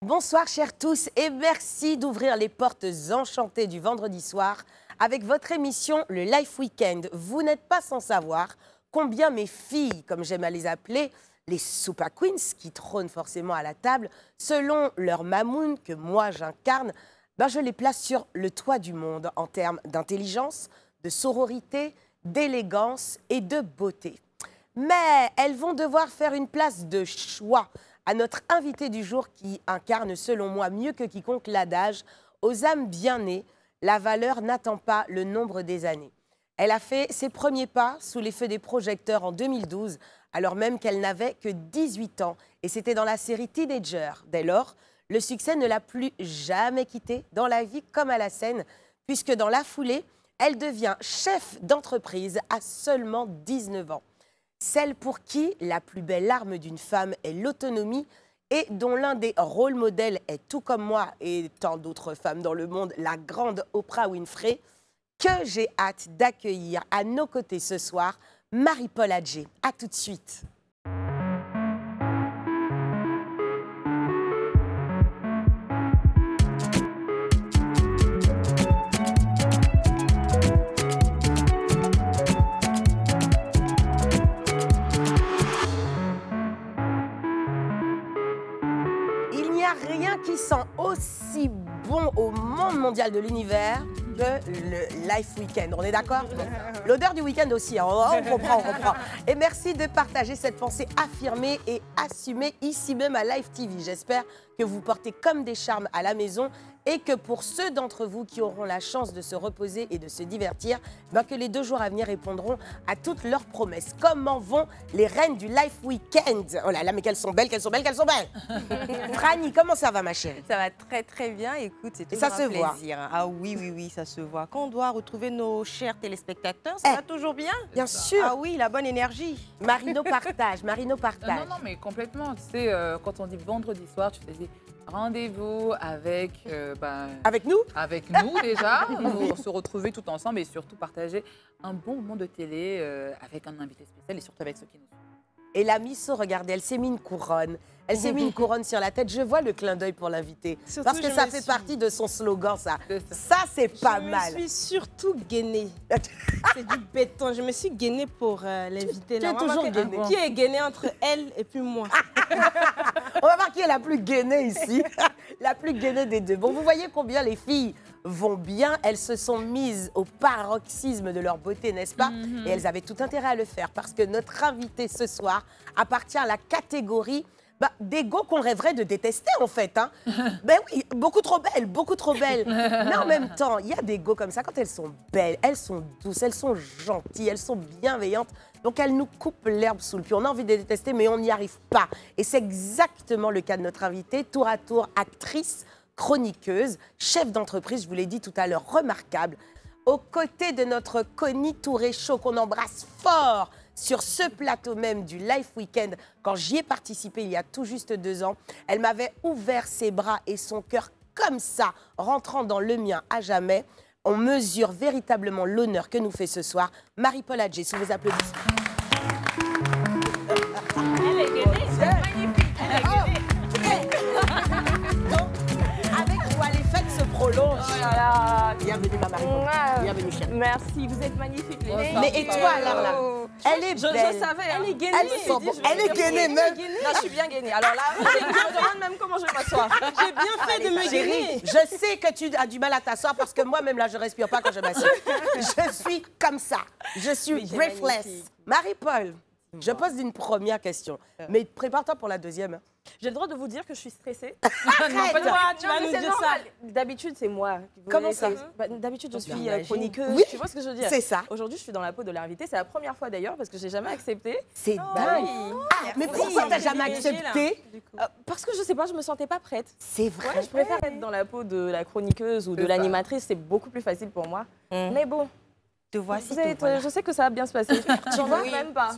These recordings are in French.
Bonsoir chers tous et merci d'ouvrir les portes enchantées du vendredi soir avec votre émission Le Life Weekend. Vous n'êtes pas sans savoir combien mes filles, comme j'aime à les appeler, les Super Queens qui trônent forcément à la table, selon leur mamoun que moi j'incarne, je les place sur le toit du monde en termes d'intelligence, de sororité, d'élégance et de beauté. Mais elles vont devoir faire une place de choix à notre invité du jour qui incarne, selon moi, mieux que quiconque l'adage « Aux âmes bien nées, la valeur n'attend pas le nombre des années ». Elle a fait ses premiers pas sous les feux des projecteurs en 2012, alors même qu'elle n'avait que 18 ans. Et c'était dans la série Teenager. Dès lors, le succès ne l'a plus jamais quittée dans la vie comme à la scène, puisque dans la foulée, elle devient chef d'entreprise à seulement 19 ans. Celle pour qui la plus belle arme d'une femme est l'autonomie et dont l'un des rôles modèles est, tout comme moi et tant d'autres femmes dans le monde, la grande Oprah Winfrey, que j'ai hâte d'accueillir à nos côtés ce soir, Marie-Paul Adjé. À tout de suite. Rien qui sent aussi bon au monde mondial de l'univers que le Life Weekend. On est d'accord? L'odeur du week-end aussi, hein. On comprend, on comprend. Et merci de partager cette pensée affirmée et assumée ici même à Live TV. J'espère que vous portez comme des charmes à la maison et que pour ceux d'entre vous qui auront la chance de se reposer et de se divertir, que les 2 jours à venir répondront à toutes leurs promesses. Comment vont les reines du Life Weekend? Oh là là, mais qu'elles sont belles, qu'elles sont belles, qu'elles sont belles. Franny, comment ça va ma chérie? Ça va très très bien, écoute, c'est toujours un plaisir. Ah oui, oui, oui, ça se voit. Quand on doit retrouver nos chers téléspectateurs, ça va toujours bien? Bien sûr. Ah oui, la bonne énergie. Marino partage, Marino partage. Non, mais complètement. Tu sais, quand on dit vendredi soir, tu te dis rendez-vous avec... avec nous? Avec nous déjà, pour se retrouver tout ensemble et surtout partager un bon moment de télé avec un invité spécial et surtout avec ceux qui nous suivent. Et la Misso, regardez, elle s'est mis une couronne. Elle s'est mis une couronne sur la tête. Je vois le clin d'œil pour l'inviter. Parce que ça fait partie de son slogan, ça. Ça, c'est pas mal. Je me suis surtout gainée. C'est du béton. Je me suis gainée pour l'inviter. Tu es toujours gainée. Qui est gainée entre elle et puis moi? On va voir qui est la plus gainée ici. La plus gainée des deux. Bon, vous voyez combien les filles vont bien. Elles se sont mises au paroxysme de leur beauté, n'est-ce pas? Et elles avaient tout intérêt à le faire parce que notre invité ce soir appartient à la catégorie des go qu'on rêverait de détester, en fait. Hein. Ben oui, beaucoup trop belles, beaucoup trop belles. Mais en même temps, il y a des go comme ça, quand elles sont belles, elles sont douces, elles sont gentilles, elles sont bienveillantes. Donc, elles nous coupent l'herbe sous le pied. On a envie de les détester, mais on n'y arrive pas. Et c'est exactement le cas de notre invitée, tour à tour actrice, chroniqueuse, chef d'entreprise, je vous l'ai dit tout à l'heure, remarquable. Aux côtés de notre Connie Touré-Chaud, qu'on embrasse fort, sur ce plateau même du Life Weekend, quand j'y ai participé il y a tout juste 2 ans, elle m'avait ouvert ses bras et son cœur comme ça, rentrant dans le mien à jamais. On mesure véritablement l'honneur que nous fait ce soir Marie-Paul Adjé, sous vos applaudissements. Elle est gainée, c'est magnifique. Elle est gainée. Donc, avec quoi les fêtes se prolongent. Oh là là. Bienvenue ma Marie-Paul. Bienvenue chérie. Merci, vous êtes magnifique les filles. Mais et toi alors là? Elle est belle. Je savais, Elle est gainée. Elle est gainée même. Non, je suis bien gainée. Alors là, je me demande même comment je vais m'asseoir. J'ai bien fait de me gainer. Je sais que tu as du mal à t'asseoir parce que moi-même là, je ne respire pas quand je m'assieds. Je suis comme ça. Je suis breathless. Marie-Paul, je pose une première question. Mais prépare-toi pour la deuxième. J'ai le droit de vous dire que je suis stressée. Arrête. Tu vas nous dire ça. D'habitude, c'est moi. Comment ça? D'habitude, je suis chroniqueuse. Oui, tu vois ce que je veux dire? c'est ça. Aujourd'hui, je suis dans la peau de l'invité. C'est la première fois d'ailleurs parce que je n'ai jamais accepté. C'est dingue. Mais pourquoi t'as jamais accepté? Parce que je sais pas, je me sentais pas prête. C'est vrai. Ouais, je préfère être dans la peau de la chroniqueuse ou de l'animatrice. C'est beaucoup plus facile pour moi. Mais bon. Te voici, Je sais que ça va bien se passer. Tu vois, même pas.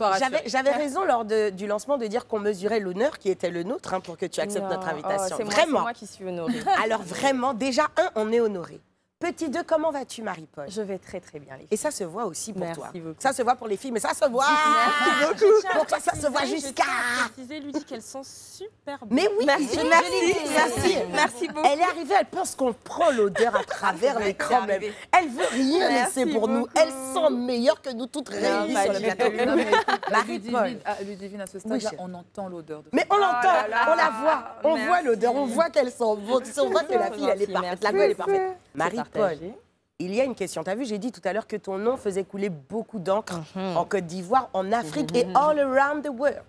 J'avais raison lors du lancement de dire qu'on mesurait l'honneur qui était le nôtre pour que tu acceptes notre invitation. C'est vraiment. moi qui suis honorée. Alors vraiment, déjà, on est honoré. Petit 2, comment vas-tu, Marie-Paul? Je vais très très bien, les filles. Et ça se voit aussi pour Merci toi. beaucoup. Ça se voit pour les filles, mais ça se voit beaucoup. Pour toi, ça se voit jusqu'à... Lui dit qu'elles sont super bonnes. Mais oui, Merci beaucoup. Elle est arrivée, elle pense qu'on prend l'odeur à travers l'écran même. Elle veut rien laisser pour nous. Elle sent meilleure que nous toutes réunies sur le plateau. Marie-Paul. Ludivine, à ce stade-là, on entend l'odeur de Mais on l'entend, on la voit, on voit l'odeur, on voit qu'elle sent bon. On voit que la fille, elle est parfaite. La gueule, elle est parfaite. Marie-Paul, il y a une question. Tu as vu, j'ai dit tout à l'heure que ton nom faisait couler beaucoup d'encre en Côte d'Ivoire, en Afrique et all around the world.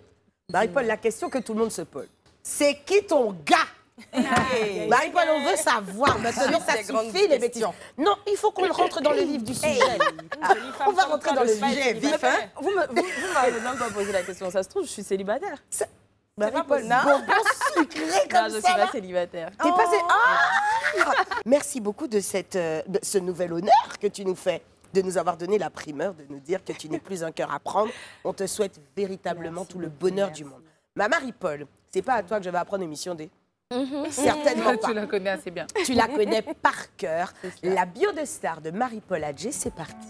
Marie-Paul, la question que tout le monde se pose, c'est qui ton gars? Marie-Paul, on veut savoir. Maintenant, ça suffit, les bêtises. Non, il faut qu'on rentre dans le vif du sujet. On va rentrer dans le sujet vif. Vous m'avez même pas posé la question. Ça se trouve, je suis célibataire. Marie-Paul, bonbon sucré comme non, je ça. suis pas célibataire. T'es passé. Merci beaucoup de ce nouvel honneur que tu nous fais, de nous avoir donné la primeur, de nous dire que tu n'es plus un cœur à prendre. On te souhaite véritablement tout le bonheur du monde. Ma Marie-Paul, c'est pas à toi que je vais apprendre l'émission D. Certainement pas. Tu la connais assez bien. Tu la connais par cœur. La bio de star de Marie-Paul Adjé, c'est parti.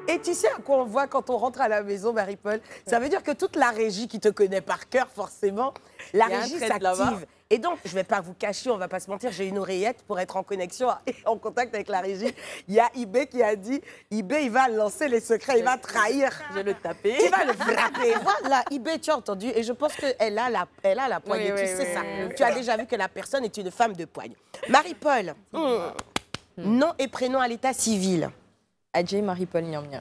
Et tu sais à quoi on voit quand on rentre à la maison, Marie-Paul? Ça veut dire que toute la régie qui te connaît par cœur, forcément, la régie s'active. Et donc, je ne vais pas vous cacher, on ne va pas se mentir, j'ai une oreillette pour être en connexion et en contact avec la régie. Il y a Ibé qui a dit, Ibé, il va lancer les secrets, il va trahir. Je vais le taper. Il va le frapper. Voilà, Ibé, tu as entendu. Et je pense qu'elle a la poigne. Oui, tu sais ça. Tu as déjà vu que la personne est une femme de poigne. Marie-Paul, nom et prénom à l'état civil. Adjé Marie-Paul Niamnia.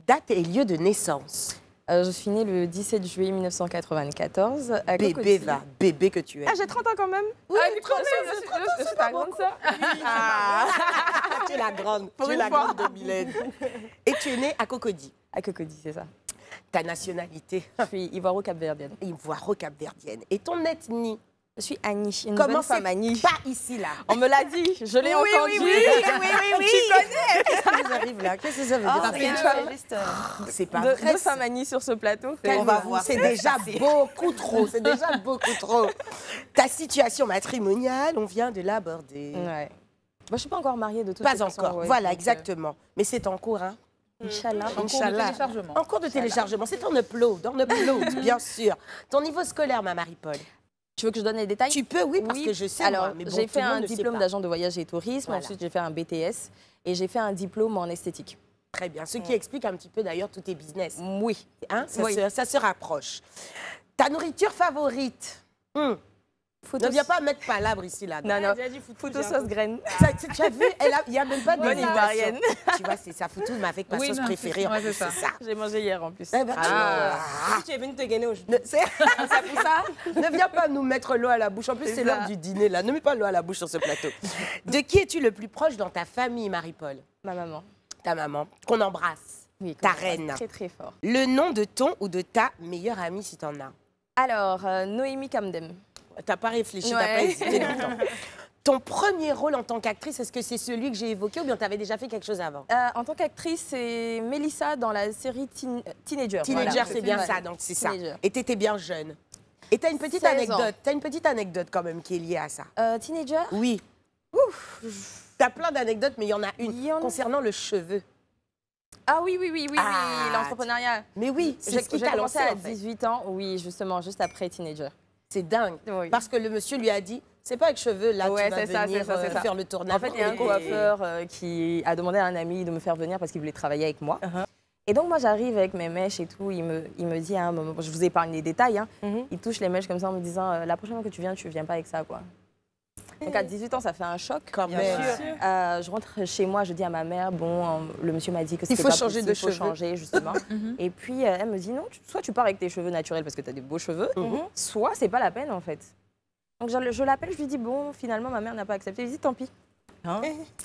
Date et lieu de naissance. Je suis née le 17 juillet 1994 à Bébé va, bébé que tu es. Ah, j'ai 30 ans quand même. Oui, je suis pas grande, ça. Tu es la grande, tu es la grande de Mylène. Et tu es née à Cocody. À Cocody, c'est ça. Ta nationalité? Je suis ivoiro-capverdienne. Ivoiro-capverdienne. Et ton ethnie? Je suis Annie, une Comment bonne femme Annie. Pas ici, là. On me l'a dit, je l'ai entendu. Oui. Tu connais. Qu'est-ce que ça arrive là? Qu'est-ce que ça veut dire? C'est pas vrai. Deux femmes Annie sur ce plateau. On va voir. C'est déjà beaucoup trop. C'est déjà beaucoup trop. Ta situation matrimoniale, on vient de l'aborder. Ouais. Moi, je ne suis pas encore mariée de toute façon. Pas encore. Ouais, voilà, donc, exactement. Mais c'est en cours, hein? Inch'Allah. En cours de téléchargement. En cours de téléchargement. C'est en upload, bien sûr. Ton niveau scolaire, ma Marie-Paul? Tu veux que je donne les détails? Tu peux, oui, parce que je sais. Alors, moi, mais bon, j'ai tout fait le monde un ne sait diplôme pas. d'agent de voyage et tourisme. Voilà. Ensuite, j'ai fait un BTS et j'ai fait un diplôme en esthétique. Très bien. Ce qui explique un petit peu d'ailleurs tous tes business. Oui. Hein, Oui. ça se rapproche. Ta nourriture favorite? Ne viens pas mettre palabre ici, là. Non, non. Photo Sauce graine. Tu as vu, il n'y a même pas de Bonne ivoirienne. Tu vois, c'est ça. Foutou, mais avec ma Oui, sauce non, préférée. ouais, c'est C'est ça. ça. J'ai mangé hier en plus. Eh ben, Tu es venu te gagner aujourd'hui. Ne viens pas nous mettre l'eau à la bouche. En plus, c'est l'heure du dîner, là. Ne mets pas l'eau à la bouche sur ce plateau. De qui es-tu le plus proche dans ta famille, Marie-Paul? Ma maman. Ta maman, qu'on embrasse. Oui, Ta qu'on embrasse reine. Très, très fort. Le nom de ton ou de ta meilleure amie, si t'en as. Alors, Noémie Kamdem. T'as pas réfléchi, t'as Ouais. pas hésité longtemps. Ton premier rôle en tant qu'actrice, est-ce que c'est celui que j'ai évoqué ou bien t'avais déjà fait quelque chose avant? En tant qu'actrice, c'est Mélissa dans la série Teenager. Teenager, Voilà. c'est bien Ouais. ça, donc c'est ça. Teenager. Et t'étais bien jeune. Et t'as une petite 16 ans. anecdote. T'as une petite anecdote quand même qui est liée à ça. Teenager. Oui. T'as plein d'anecdotes, mais il y en a une Il y en a- concernant le cheveu. Ah oui, Ah, l'entrepreneuriat. Mais oui, c'est ce qui J'ai t'a commencé lancé à en fait. 18 ans, oui, justement, juste après Teenager. C'est dingue. Oui. Parce que le monsieur lui a dit, c'est pas avec cheveux là Ouais, tu vas c'est ça, venir c'est ça. faire le tournage. En fait, il y a un coiffeur qui a demandé à un ami de me faire venir parce qu'il voulait travailler avec moi. Et donc, moi, j'arrive avec mes mèches et tout. Il me dit à un moment, je vous épargne les détails, hein, il touche les mèches comme ça en me disant la prochaine fois que tu viens pas avec ça, quoi. Donc, à 18 ans, ça fait un choc. Quand même. Je rentre chez moi, je dis à ma mère, bon, le monsieur m'a dit que Il c'était faut pas changer possible, de il faut cheveux. changer, justement. Et puis, elle me dit, non, soit tu pars avec tes cheveux naturels parce que tu as des beaux cheveux, soit c'est pas la peine, en fait. Donc, je l'appelle, je lui dis, bon, finalement, ma mère n'a pas accepté. Je lui dis, tant pis.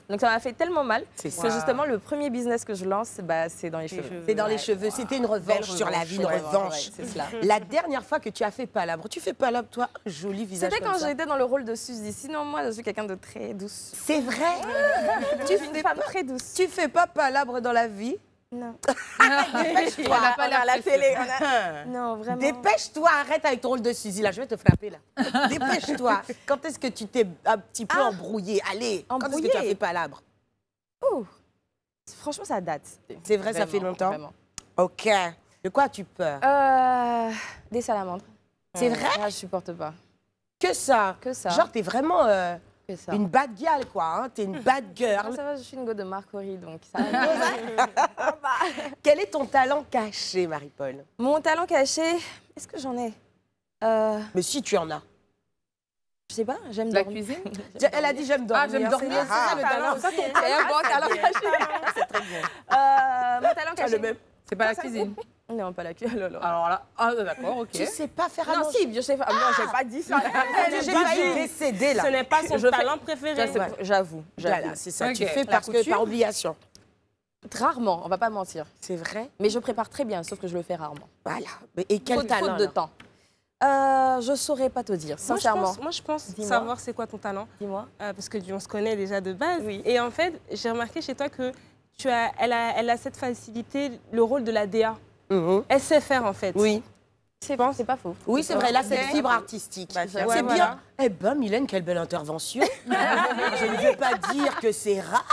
Donc, ça m'a fait tellement mal C'est que, justement, le premier business que je lance, bah, c'est dans les cheveux. C'est dans les cheveux. C'était une revanche sur la vie, une revanche. C'est cela. La dernière fois que tu as fait palabre, tu fais palabre, toi, joli visage C'était comme quand ça. j'étais dans le rôle de Suzy. Sinon, moi, je suis quelqu'un de très douce. C'est vrai. Je suis une femme très douce. Tu fais pas palabre dans la vie? Non. Dépêche-toi. Elle n'a pas l'air à la pressée. télé. Hein. Non, vraiment. Dépêche-toi, arrête avec ton rôle de Suzy, là, je vais te frapper, là. Dépêche-toi. Quand est-ce que tu t'es un petit peu embrouillé? Allez, quand est-ce que tu as fait palabre? Ouh. Franchement, ça date. C'est vrai, ça fait longtemps? Vraiment. Ok. De quoi as-tu peur? Des salamandres. C'est vrai? Ah, je supporte pas. Que ça? Que ça. Genre, t'es vraiment Que ça. une bad girl, quoi. Hein? T'es une bad Ah, girl. ça va, je suis une go de Marcory, donc ça Quel est ton talent caché, Marie-Paul? Mon talent caché, est-ce que j'en ai Mais si tu en as. Je sais pas, j'aime La dormir. cuisine? Elle a dit j'aime dormir. Ah, j'aime dormir. C'est ça le talent. Ça, ton talent caché. C'est très bien. Mon talent Tu as caché. le même. C'est pas la cuisine. Non, pas la cuisine. Alors là, ah, d'accord, ok. Tu sais pas faire à Non, manger. si, je sais pas. Non, j'ai pas dit ça. J'ai failli décéder là. Ce n'est pas son Je fais- talent préféré. J'avoue. Voilà, c'est ça. Ok. Tu fais La parce que couture. par obligation. Rarement, on va pas mentir. C'est vrai. Mais je prépare très bien, sauf que je le fais rarement. Voilà. Et quel Faute talent de alors? temps. Je saurais pas te dire, sincèrement. Moi, je pense Dis-moi. savoir c'est quoi ton talent. Dis-moi. Parce que on se connaît déjà de base. Oui. Et en fait, j'ai remarqué chez toi que elle a cette facilité, le rôle de la DA. Mhm. Elle sait faire, en fait. Oui. C'est pas faux. Oui, c'est vrai, là, cette fibre artistique. Bah, c'est ouais, bien. voilà. Eh ben, Mylène, quelle belle intervention. Je ne veux pas dire que c'est rare.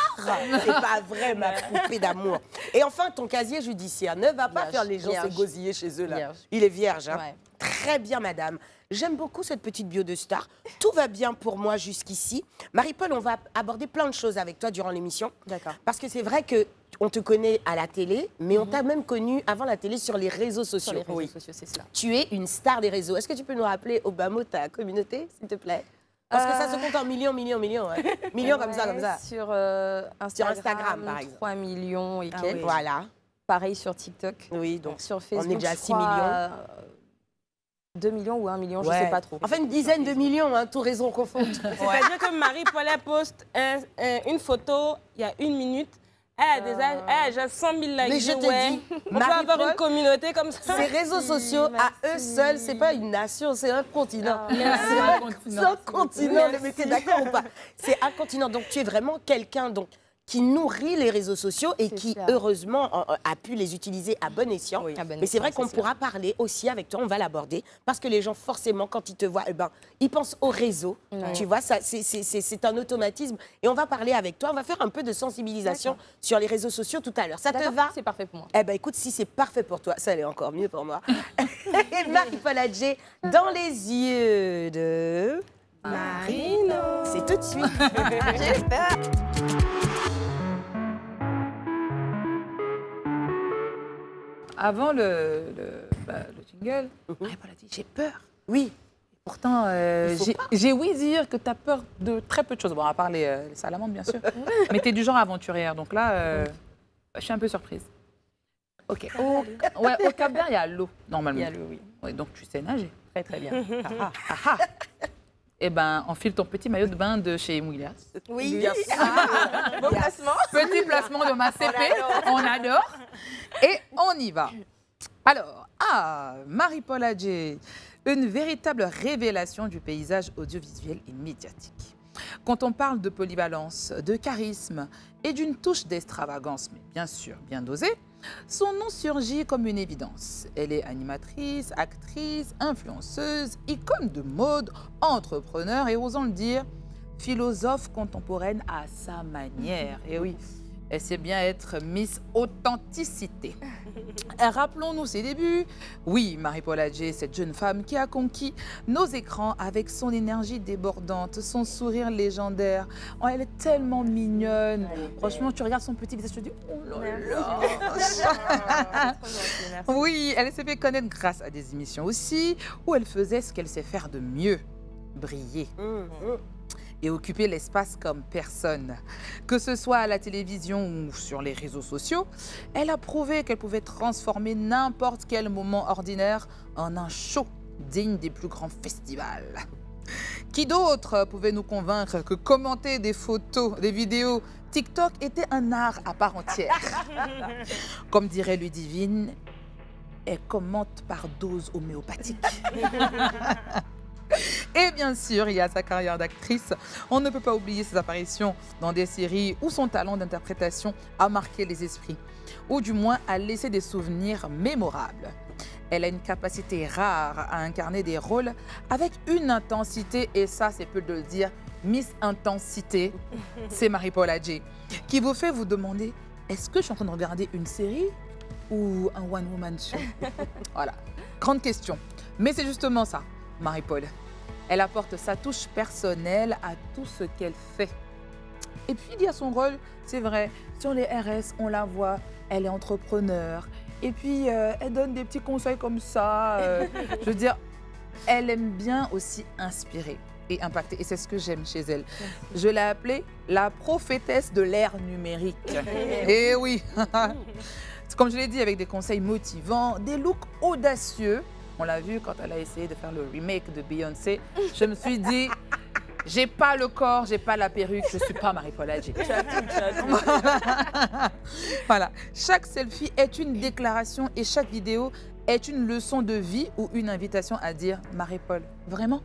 C'est pas vrai, ma poupée d'amour. Et enfin, ton casier judiciaire ne va pas Vierge, faire les gens vierge. s'égosiller chez eux, là. Vierge. Il est vierge, hein. Ouais. Très bien, madame. J'aime beaucoup cette petite bio de star. Tout va bien pour moi jusqu'ici. Marie-Paul, on va aborder plein de choses avec toi durant l'émission. D'accord. Parce que c'est vrai que on te connaît à la télé, mais on t'a même connu avant la télé sur les réseaux sociaux. Sur les réseaux Oui. sociaux, c'est cela. Tu es une star des réseaux. Est-ce que tu peux nous rappeler au bas mot ta communauté, s'il te plaît? Parce que ça se compte en millions. Ouais. Millions comme ça. Sur Sur Instagram, par exemple. 3 millions et Ah quelques. oui. Voilà. Pareil sur TikTok. Oui, donc Sur Facebook, est déjà à je 6 crois, millions. 2 millions ou 1 million, je ouais. sais pas trop. Enfin, une dizaine de millions, hein, tout raison confondu. C'est-à-dire que Marie-Paul poste une photo il y a 1 minute. Elle a déjà 100 000 likes. Mais je te dis, on peut avoir Marie-Paul, une communauté comme ça. Ces réseaux sociaux, à eux seuls, c'est pas une nation, c'est un continent. C'est un continent, le mettez d'accord ou pas? C'est un continent. Donc, tu es vraiment quelqu'un qui nourrit les réseaux sociaux et C'est qui, ça. heureusement, a pu les utiliser à bon escient. Oui. À bon Mais c'est escient, vrai qu'on c'est sûr. pourra parler aussi avec toi, on va l'aborder, parce que les gens, forcément, quand ils te voient, eh ben, ils pensent au réseau. Ouais. Tu vois, ça, c'est un automatisme. Et on va parler avec toi, on va faire un peu de sensibilisation sur les réseaux sociaux tout à l'heure. Ça te D'accord, va? C'est parfait pour moi. Eh ben écoute, si c'est parfait pour toi, ça l'est encore mieux pour moi. Et Marie-Paul Adjé, dans les yeux de... Marino. C'est tout de suite. Avant le jingle, Marie-Paul a dit j'ai peur. Oui. Pourtant, Il faut j'ai ouï dire que tu as peur de très peu de choses. Bon, à part les salamandres, bien sûr. Mais tu es du genre aventurière. Donc là, je suis un peu surprise. Ok. Au Cap-Vert, il y a l'eau, normalement. Il y a le oui. Ouais, donc tu sais nager. Très très bien. Eh ben, enfile ton petit maillot de bain de chez Mouilas. Oui. Bon placement. Petit placement de ma CP, on adore. Et on y va. Alors, Marie-Paul Adjé, une véritable révélation du paysage audiovisuel et médiatique. Quand on parle de polyvalence, de charisme et d'une touche d'extravagance, mais bien sûr bien dosée, son nom surgit comme une évidence. Elle est animatrice, actrice, influenceuse, icône de mode, entrepreneur et, osons le dire, philosophe contemporaine à sa manière. Et oui, elle sait bien être Miss Authenticité. Rappelons-nous ses débuts. Oui, Marie-Paul Adjé, cette jeune femme qui a conquis nos écrans avec son énergie débordante, son sourire légendaire. Oh, elle est tellement mignonne. Franchement, tu regardes son petit visage, tu te dis « Oh là là !» Oui, elle s'est fait connaître grâce à des émissions aussi, où elle faisait ce qu'elle sait faire de mieux, briller et occuper l'espace comme personne. Que ce soit à la télévision ou sur les réseaux sociaux, elle a prouvé qu'elle pouvait transformer n'importe quel moment ordinaire en un show digne des plus grands festivals. Qui d'autre pouvait nous convaincre que commenter des photos, des vidéos TikTok était un art à part entière? Comme dirait Ludivine, elle commente par dose homéopathique. Et bien sûr, il y a sa carrière d'actrice. On ne peut pas oublier ses apparitions dans des séries où son talent d'interprétation a marqué les esprits, ou du moins a laissé des souvenirs mémorables. Elle a une capacité rare à incarner des rôles avec une intensité, et ça, c'est peu de le dire, Miss Intensité, c'est Marie-Paul Adjei, qui vous fait vous demander, est-ce que je suis en train de regarder une série ou un one-woman show? Voilà, grande question. Mais c'est justement ça, Marie-Paul. Elle apporte sa touche personnelle à tout ce qu'elle fait. Et puis, il y a son rôle, c'est vrai, sur les RS, on la voit, elle est entrepreneur. Et puis, elle donne des petits conseils comme ça. Je veux dire, elle aime bien aussi inspirer et impacter. Et c'est ce que j'aime chez elle. Je l'ai appelée la prophétesse de l'ère numérique. Et oui, comme je l'ai dit, avec des conseils motivants, des looks audacieux. On l'a vu quand elle a essayé de faire le remake de Beyoncé. Je me suis dit, j'ai pas le corps, j'ai pas la perruque, je suis pas Marie-Paul Adjei. Voilà. Chaque selfie est une déclaration et chaque vidéo est une leçon de vie ou une invitation à dire Marie-Paul, vraiment?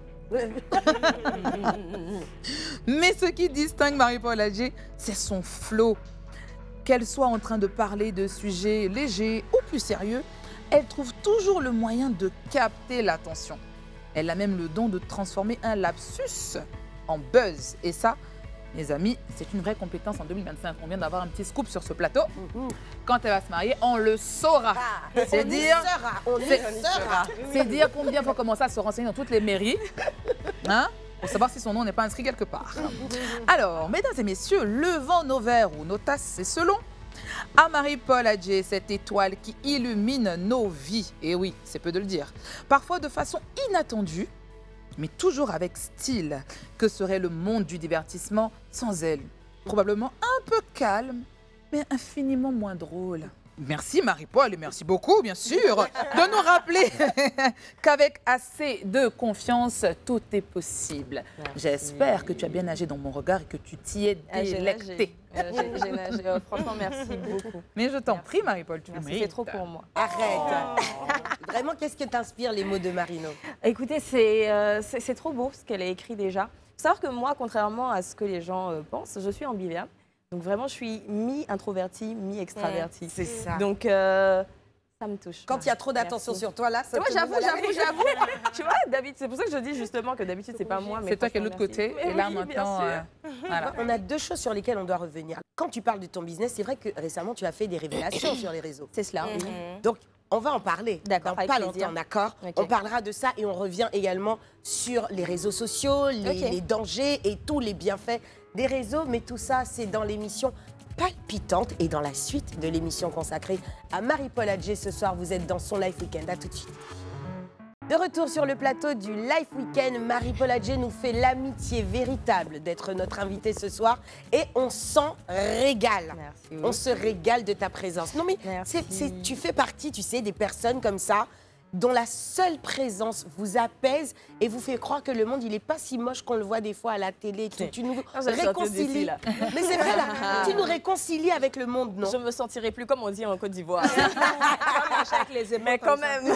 Mais ce qui distingue Marie-Paul Adjei, c'est son flow. Qu'elle soit en train de parler de sujets légers ou plus sérieux, elle trouve toujours le moyen de capter l'attention. Elle a même le don de transformer un lapsus en buzz. Et ça, mes amis, c'est une vraie compétence en 2025. On vient d'avoir un petit scoop sur ce plateau. Quand elle va se marier, on le saura. C'est dire, c'est dire combien il faut commencer à se renseigner dans toutes les mairies, hein, pour savoir si son nom n'est pas inscrit quelque part. Alors, mesdames et messieurs, levons nos verres ou nos tasses, c'est selon. À Marie-Paul Adjei, cette étoile qui illumine nos vies. Et oui, c'est peu de le dire. Parfois de façon inattendue, mais toujours avec style. Que serait le monde du divertissement sans elle? Probablement un peu calme, mais infiniment moins drôle. Merci Marie-Paul et merci beaucoup, bien sûr, de nous rappeler qu'avec assez de confiance, tout est possible. J'espère que tu as bien nagé dans mon regard et que tu t'y es délecté. J'ai nagé. Franchement, merci beaucoup. Mais je t'en prie, Marie-Paul, tu le mérites. C'est trop pour moi. Arrête. Vraiment, qu'est-ce que t'inspire les mots de Marino? Écoutez, c'est trop beau ce qu'elle a écrit déjà. Il faut savoir que moi, contrairement à ce que les gens pensent, je suis ambivalente. Donc vraiment, je suis mi-introvertie, mi-extravertie. C'est ça. Donc ça me touche. Quand il y a trop d'attention sur toi, là, ça ouais, j'avoue. Tu vois, David, c'est pour ça que je dis justement que d'habitude, c'est pas moi. C'est toi qui es de l'autre côté. Et là, maintenant, voilà. On a deux choses sur lesquelles on doit revenir. Quand tu parles de ton business, c'est vrai que récemment, tu as fait des révélations sur les réseaux. C'est cela. Donc, on va en parler. D'accord, dans pas longtemps, d'accord. On parlera de ça et on revient également sur les réseaux sociaux, les dangers et tous les bienfaits des réseaux. Mais tout ça, c'est dans l'émission Palpitante et dans la suite de l'émission consacrée à Marie-Paul Adjei. Ce soir, vous êtes dans son Life Weekend. À tout de suite. De retour sur le plateau du Life Weekend, Marie-Paul Adjei nous fait l'amitié véritable d'être notre invitée ce soir et on s'en régale. Merci. On se régale de ta présence. Non mais tu fais partie, tu sais, des personnes comme ça dont la seule présence vous apaise et vous fait croire que le monde, il n'est pas si moche qu'on le voit des fois à la télé. Tu nous réconcilies. Mais c'est vrai, là, tu nous réconcilies avec le monde, non? Je me sentirai plus comme on dit en Côte d'Ivoire. Mais quand même.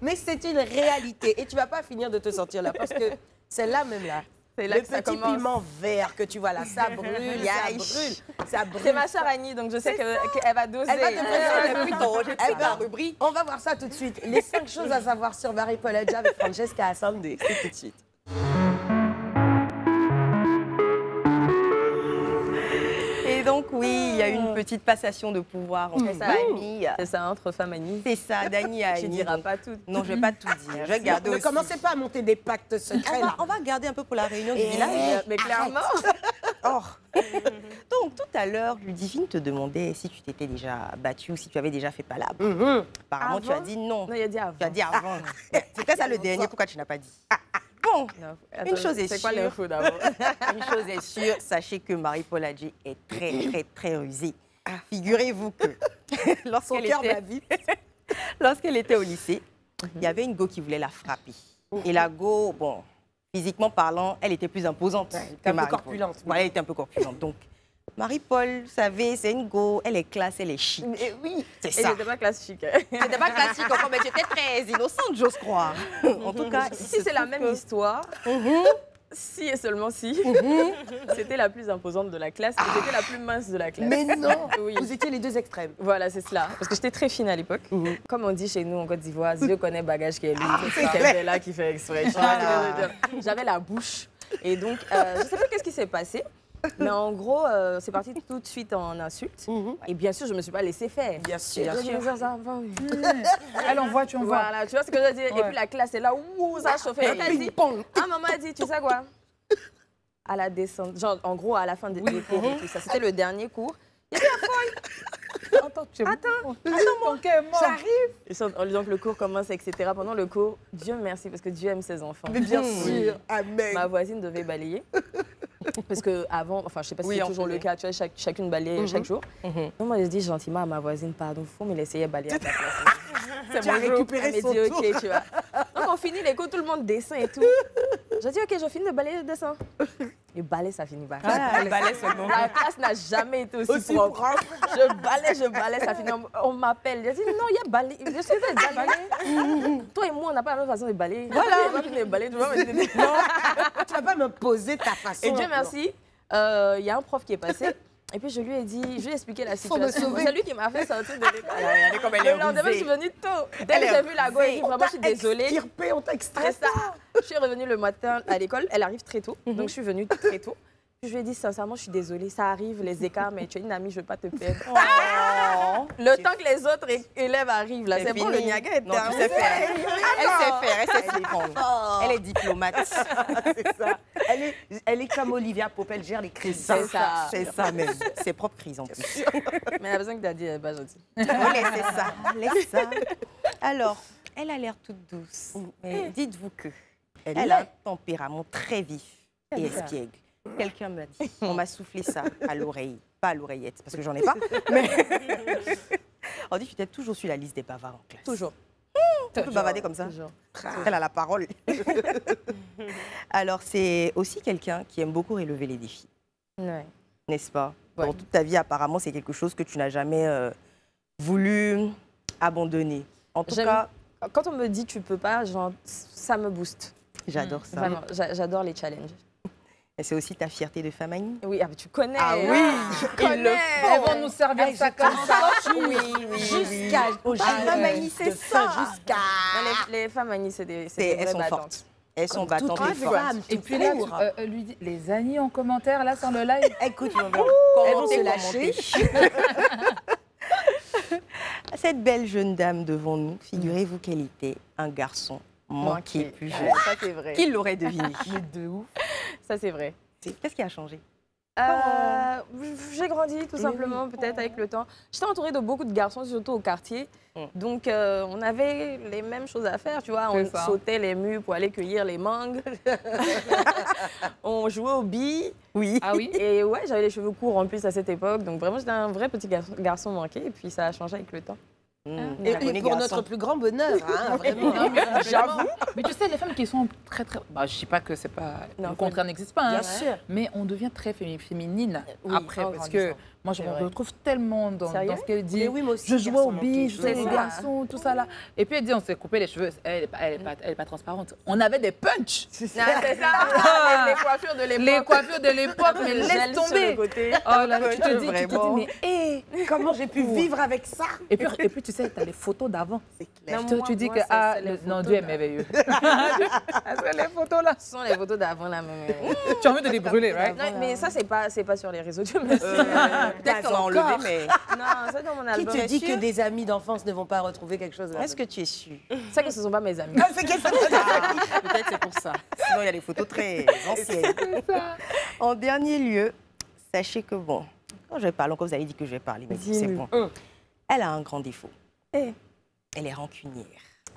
Mais c'est une réalité et tu ne vas pas finir de te sentir là parce que c'est là même là. C'est là le que ça petit commence. piment vert que tu vois là, ça brûle, ça brûle, ça brûle. C'est ma sœur Annie, donc je sais qu'elle va doser. Elle va te la rubrique. On va voir ça tout de suite. Les 5 choses à savoir sur Marie-Paul Adjei avec Francesca Assande. C'est tout de suite. Et donc, oui, il y a eu une petite passation de pouvoir entre famille. C'est ça, entre femmes Annie. C'est ça, d'Annie à Annie. Tu ne diras pas tout. Non, je ne vais pas tout dire. Je vais garder Ne aussi. commencez pas à monter des pactes secrets là. On va garder un peu pour la réunion du village. Mais clairement. Donc, tout à l'heure, Ludivine te demandait si tu t'étais déjà battue ou si tu avais déjà fait palabre. Apparemment, tu as dit non. Non, il a dit avant. Tu as dit avant. C'était ça le dernier, pourquoi tu n'as pas dit? Bon, une chose est sûre. C'est quoi l'info d'abord? Une chose est sûre, sachez que Marie-Paul Adjei est très rusée. Figurez-vous que lorsqu'elle était au lycée, il y avait une go qui voulait la frapper. Et la go, bon, physiquement parlant, elle était plus imposante que Marie-Paul. corpulente. Voilà, elle était un peu corpulente. Donc, Marie-Paul, vous savez, c'est une go, elle est classe, elle est chic. Mais oui, C'est et ça. j'étais pas classique. C'était pas classique encore, mais tu étais très innocente, j'ose croire. En tout cas, Si c'est la même histoire, si et seulement si, c'était la plus imposante de la classe et j'étais la plus mince de la classe. Mais non, Oui. vous étiez les deux extrêmes. Voilà, c'est cela. Parce que j'étais très fine à l'époque. Comme on dit chez nous en Côte d'Ivoire, Dieu connaît bagage qui est lui. C'est quelqu'un là qui fait exprès. J'avais la bouche. Et donc, je ne sais pas qu'est-ce qui s'est passé. Mais en gros, c'est parti tout de suite en insulte. Et bien sûr, je ne me suis pas laissée faire. Bien sûr. J'ai dit, ça va, oui. Elle envoie, tu envoies. Voilà, tu vois ce que je veux dire. Et puis la classe est là, ouh, ça a chauffé. Et elle dit, maman a dit, tu sais quoi? À la descente, genre en gros à la fin des cours et tout ça. C'était le dernier cours. Attends, mon cœur est mort. J'arrive. En disant que le cours commence, etc. Pendant le cours, Dieu merci, parce que Dieu aime ses enfants. Mais bien sûr, amen. Ma voisine devait balayer. Parce que avant, enfin, je sais pas si c'est toujours le cas, tu vois, chacune balaye chaque jour. Donc moi, j'ai dit gentiment à ma voisine, pardon, faut me laisser balayer à ta place. C'est Tu as récupéré Elle son m'a dit, tour. ok, tu vois. Donc on finit les cours, tout le monde descend et tout. J'ai dit, ok, je finis de balayer, je descends. Le balai, ça finit pas. le balai seulement. La classe n'a jamais été aussi propre. Je balais, ça finit. On m'appelle. Je dis, non, il y a balai. Je suis de balayer. Toi et moi, on n'a pas la même façon de balayer. Voilà. On va finir de balayer, tu vois. Mais non. Tu vas pas me poser ta façon. Et Dieu merci, il y a un prof qui est passé. Et puis je lui ai dit, je lui ai expliqué la situation. C'est lui qui m'a fait sortir de l'école. Regardez comme elle est Le lendemain, je suis venue tôt. Dès que j'ai vu la go, j'ai dit vraiment, je suis désolée. Extirpé, on t'a extrait. C'est ça. Je suis revenue le matin à l'école. Elle arrive très tôt. Donc je suis venue très tôt. Puis je lui ai dit sincèrement, je suis désolée. Ça arrive, les écarts, mais tu es une amie, je ne veux pas te perdre. Le temps que les autres élèves arrivent, là, c'est bon, le Niaga est Non, tu sais faire. Elle sait s'y prendre. Elle est diplomate. C'est ça. Elle est comme Olivia Pope, elle gère les crises. C'est ça. C'est ça même. Ses propres crises en plus. Mais la personne que tu as dit, elle n'est pas gentille. Laissez ça. Laissez ça. Alors, elle a l'air toute douce. Mais dites-vous que elle a un tempérament très vif et espiègle. Quelqu'un m'a dit, on m'a soufflé ça à l'oreille, pas à l'oreillette, parce que j'en ai pas, mais on dit que tu as toujours sur la liste des bavards en classe. Toujours. Tu peux bavarder comme ça. Toujours. Elle a la parole. Alors, c'est aussi quelqu'un qui aime beaucoup relever les défis, Ouais. n'est-ce pas? Ouais. Dans toute ta vie, apparemment, c'est quelque chose que tu n'as jamais voulu abandonner. En tout cas, Quand on me dit tu peux pas, genre, ça me booste. j'adore ça. Vraiment, j'adore les challenges. Et c'est aussi ta fierté de femme Annie. Oui, tu connais. Ah oui, ils le font. Elles vont nous servir ça comme ça. Jusqu'à femme Annie, c'est ça. Jusqu'à. Les femmes Annie, c'est des Elles vraies sont battantes. fortes. Elles sont battantes et fortes. femmes, Et puis là, tu lui dis, les Annie en commentaire, là, sur le live. Écoute, elles vont Commentez, se lâcher. Cette belle jeune dame devant nous, figurez-vous qu'elle était un garçon manqué plus jeune. Ça, c'est vrai. Qui l'aurait deviné? De ouf. Ça, c'est vrai. Qu'est-ce qui a changé? J'ai grandi tout simplement, peut-être avec le temps. J'étais entourée de beaucoup de garçons, surtout au quartier. Donc, on avait les mêmes choses à faire, tu vois. On sautait les murs pour aller cueillir les mangues. On jouait aux billes. Oui. Ah oui? Et ouais, j'avais les cheveux courts en plus à cette époque. Donc, vraiment, j'étais un vrai petit garçon manqué. Et puis, ça a changé avec le temps. Et pour notre plus grand bonheur, hein, vraiment. J'avoue. Mais tu sais, les femmes qui sont très, très... Bah, je ne dis pas que c'est pas... Non, le contraire n'existe pas. Bien hein. sûr. Mais on devient très féminine Oui, après. en Parce que grandissant. moi, je C'est me vrai. retrouve tellement dans Sérieux? ce qu'elle dit. Mais oui, moi aussi, Je jouais garçon aux billes, manqué. je jouais les C'est ça. garçons, tout ça là. Et puis elle dit, on s'est coupé les cheveux. Elle n'est pas transparente. On avait des punchs. C'est ça. Les coiffures de l'époque. Les coiffures de l'époque, mais Le laisse gel sur le tomber. côté. Oh là, tu te dis, Vraiment. mais hé. Comment j'ai pu vivre avec ça? Et puis tu sais, tu as les photos d'avant. C'est clair. Non, Tu dis moi, que c'est les non, photos Dieu est d'avant. merveilleux. Parce que les photos là, Ce sont les photos d'avant là même. tu as envie de les brûler, right? Non, mais ça, c'est pas sur les réseaux. Dieu merci. Peut-être qu'on a enlevé, mais Non, ça dans mon Qui album. te dit que des amis d'enfance ne vont pas retrouver quelque chose là? est-ce que tu es sûre? C'est que ce sont pas mes amis. Peut-être c'est pour ça. Sinon, il y a des photos très anciennes. En dernier lieu, sachez que bon, quand je vais parler, quand vous avez dit que je vais parler, mais c'est bon. Elle a un grand défaut. Eh. Elle est rancunière.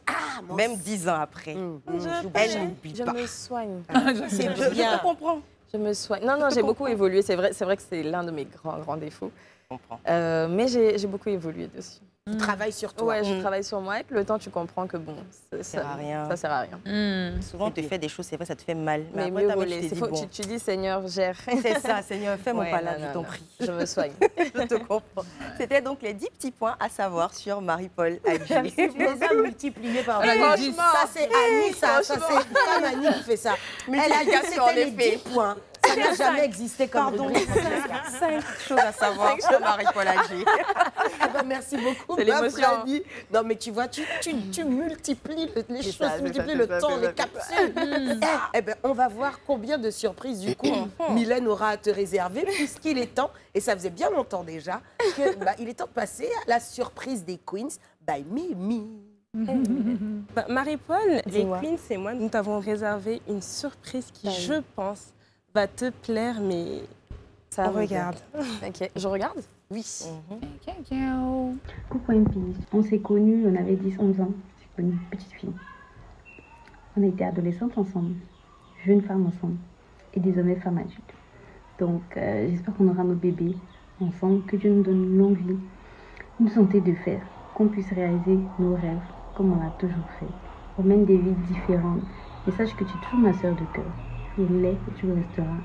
Ah, Même 10 ans après, elle n'oublie Je pas. me soigne. C'est Je bien. comprends. Je me soigne. Non, j'ai beaucoup évolué. C'est vrai que c'est l'un de mes grands défauts. Je comprends. Mais j'ai beaucoup évolué dessus. Tu travailles sur toi. Ouais, je travaille sur moi. Avec le temps, tu comprends que bon, ça sert à rien. Ça sert à rien. Souvent, tu fais des choses, c'est vrai, ça te fait mal. Mais après, mieux ta vaut mère, tu laisser. t'es dit, Faut- bon, tu dis, Seigneur, gère. c'est ça, Seigneur, fais mon Ouais, pas là, non, je t'en non, prie. Je me soigne. Je te comprends. C'était donc les 10 petits points à savoir sur Marie-Paul Adji. Tu les as multipliés par Elle a dit deux. Ça, c'est Annie, ça c'est Femme Annie qui fait ça. Elle a dit que Multiplication, en c'était les effet. 10 points. Ça n'a jamais existé comme Pardon, rubrique. 5 choses à savoir sur Marie-Paul Adji. Ah bah, merci beaucoup, C'est ma l'émotion. Franny. Non, mais tu vois, tu multiplies les choses, ça, tu multiplies c'est le ça, temps, c'est les ça. capsules. Eh ben, on va voir combien de surprises, du coup, Mylène aura à te réserver, puisqu'il est temps, et ça faisait bien longtemps déjà, il est temps de passer à la surprise des Queens by Mimi. Bah, Marie-Paul, les Dis-moi. Queens et moi, nous t'avons réservé une surprise qui, je pense, va te plaire, mais Ça on regarde. Ok, je regarde. Oui. Coucou MP, on s'est connus, on avait 10-11 ans, c'est connu, petite fille. On était adolescentes ensemble, jeunes femmes ensemble, et désormais femmes adultes. Donc j'espère qu'on aura nos bébés ensemble, que Dieu nous donne une longue vie, une santé de fer, qu'on puisse réaliser nos rêves comme on l'a toujours fait. On mène des vies différentes, mais sache que tu es toujours ma soeur de cœur. Tu l'es et tu le resteras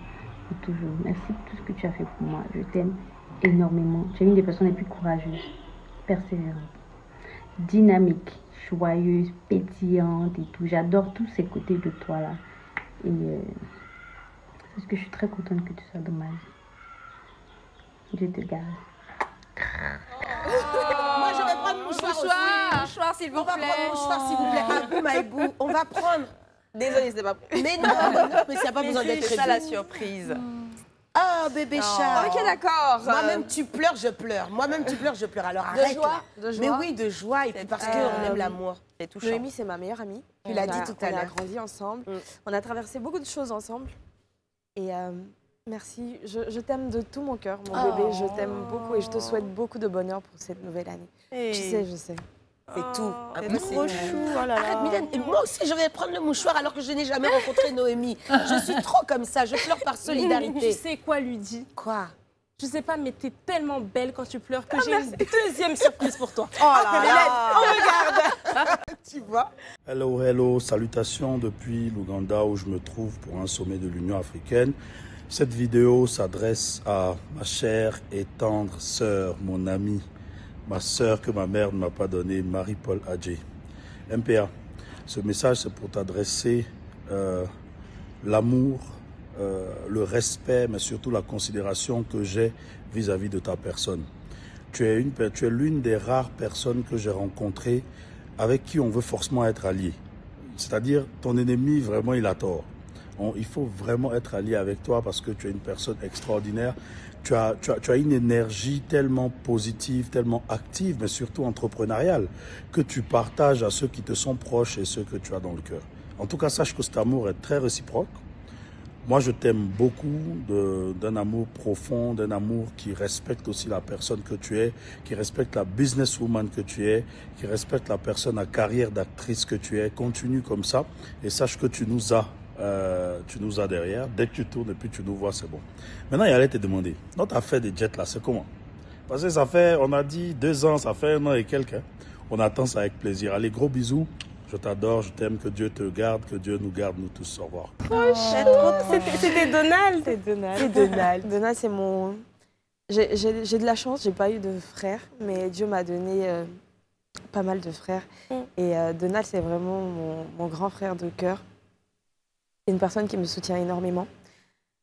pour toujours. Merci pour tout ce que tu as fait pour moi, je t'aime énormément. Tu es une des personnes les plus courageuses, persévérante, dynamique, joyeuse, pétillante et tout. J'adore tous ces côtés de toi là. Et parce que je suis très contente que tu sois dans ma vie. Dieu te garde. Moi, je vais prendre mon mouchoir. Mouchoir, s'il vous On va plaît. prendre mon mouchoir, s'il vous plaît. Abou, Maïbou, on va prendre. Désolée, c'était pas prêt. Mais non, mais ça n'a pas besoin d'être C'est ça la prévu. surprise. Ah, bébé chat. Ok, d'accord. Moi-même, tu pleures, je pleure. Moi-même, tu pleures, je pleure. Alors arrête. joie, là. de joie. Mais oui, de joie. Et puis parce qu'on aime l'amour. C'est touchant. Noémie, c'est ma meilleure amie. Tu l'as On dit a- tout à On a l'heure. grandi ensemble. Mm. On a traversé beaucoup de choses ensemble. Et merci. Je t'aime de tout mon cœur, mon bébé. Je t'aime beaucoup et je te souhaite beaucoup de bonheur pour cette nouvelle année. Et- Je sais. C'est tout. C'est Après, trop chou, oh là là. Arrête, Mylène. Et moi aussi, je vais prendre le mouchoir alors que je n'ai jamais rencontré Noémie. Je suis trop comme ça. Je pleure par Tu solidarité. sais quoi, Ludie? Quoi? Je sais pas, mais t'es tellement belle quand tu pleures que j'ai une deuxième surprise pour toi. Oh là là. Tu vois? Hello, hello, salutations depuis l'Ouganda où je me trouve pour un sommet de l'Union africaine. Cette vidéo s'adresse à ma chère et tendre sœur, mon amie, ma sœur que ma mère ne m'a pas donnée, Marie-Paul Adji. MPA, ce message c'est pour t'adresser l'amour, le respect, mais surtout la considération que j'ai vis-à-vis de ta personne. Tu es l'une des rares personnes que j'ai rencontrées avec qui on veut forcément être allié. C'est-à-dire, ton ennemi, vraiment, il a tort. Il faut vraiment être allié avec toi parce que tu es une personne extraordinaire. Tu as une énergie tellement positive, tellement active, mais surtout entrepreneuriale, que tu partages à ceux qui te sont proches et ceux que tu as dans le cœur. En tout cas, sache que cet amour est très réciproque. Moi, je t'aime beaucoup d'un amour profond, d'un amour qui respecte aussi la personne que tu es, qui respecte la businesswoman que tu es, qui respecte la personne à carrière d'actrice que tu es. Continue comme ça et sache que tu nous as derrière. Dès que tu tournes et puis tu nous vois, c'est bon. Maintenant, il allait te demander, notre affaire des jets là, c'est comment? Parce que ça fait, on a dit 2 ans, ça fait 1 an et quelques. Hein. On attend ça avec plaisir. Allez, gros bisous. Je t'adore, je t'aime, que Dieu te garde, que Dieu nous garde, nous tous. Au revoir. C'était Donald. C'est Donald. Donald, c'est mon... J'ai de la chance, j'ai pas eu de frère, mais Dieu m'a donné pas mal de frères. Et Donald, c'est vraiment mon grand frère de cœur. C'est une personne qui me soutient énormément.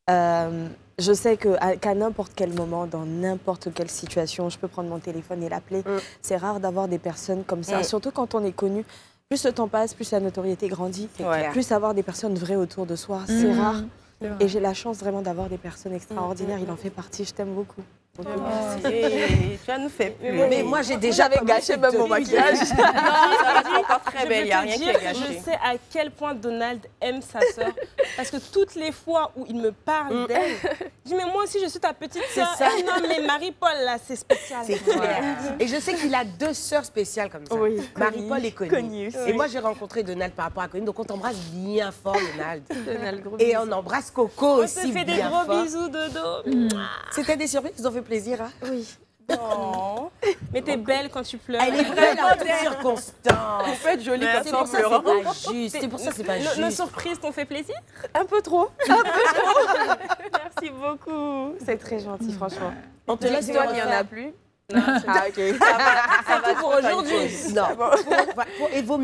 Je sais qu'à n'importe quel moment, dans n'importe quelle situation, je peux prendre mon téléphone et l'appeler. C'est rare d'avoir des personnes comme ça, surtout quand on est connu. Plus le temps passe, plus la notoriété grandit, plus avoir des personnes vraies autour de soi, c'est rare. Et j'ai la chance vraiment d'avoir des personnes extraordinaires. Il en fait partie, je t'aime beaucoup. Et tu vas nous faire pleurer. Mais moi, j'ai déjà gâché même mon maquillage. Non, ça va être encore très Je belle, peux il n'y a te rien qui dire, est gâché. je sais à quel point Donald aime sa sœur. Parce que toutes les fois où il me parle d'elle, je dis, mais moi aussi, je suis ta petite sœur. ça. Eh non, mais Marie-Paul, là, c'est spécial. C'est clair. Et je sais qu'il a 2 sœurs spéciales comme ça. Oui, Marie-Paul et Connie. Connie aussi. Et moi, j'ai rencontré Donald par rapport à Connie. Donc, on t'embrasse bien fort, Donald. Donald, gros Et bisous. on embrasse Coco On te aussi fait des bien gros fort. bisous, Dodo. C'était des surprises qui nous ont fait plaisir. Hein? Oui. Oh. Mais t'es belle quand tu pleures. Elle est belle en toutes circonstances. On peut être jolie comme C'est ça en pour ça que pleurant. c'est pas juste. C'est pour ça que c'est pas Nos juste. surprises t'ont fait plaisir? Un peu trop. Merci beaucoup. C'est très gentil, franchement. On te laisse Dis-moi qu'il n'y en a refaire. plus. Ah, ok. Ça va pour aujourd'hui. Non. Et vaut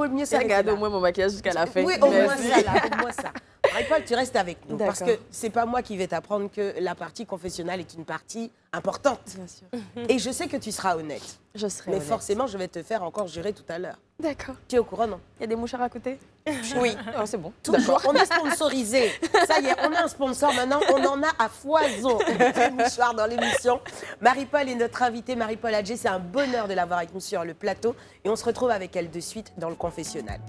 mieux s'arrêter Regarde là. au moins mon maquillage jusqu'à la fin. Oui, au moins Merci. ça, là, au moins ça. Marie-Paul, tu restes avec nous parce que D'accord. c'est pas moi qui vais t'apprendre que la partie confessionnelle est une partie importante. Bien sûr. Et je sais que tu seras honnête. Je serai Mais honnête. forcément, je vais te faire encore jurer tout à l'heure. D'accord. Tu es au courant, non? Il y a des mouchards à côté? Oui. Oh, c'est bon. Toujours. On est sponsorisé. Ça y est, on a un sponsor maintenant. On en a à foison des mouchoirs dans l'émission. Marie-Paul est notre invitée. Marie-Paul Adjé, c'est un bonheur de l'avoir avec nous sur le plateau. Et on se retrouve avec elle de suite dans le confessionnal.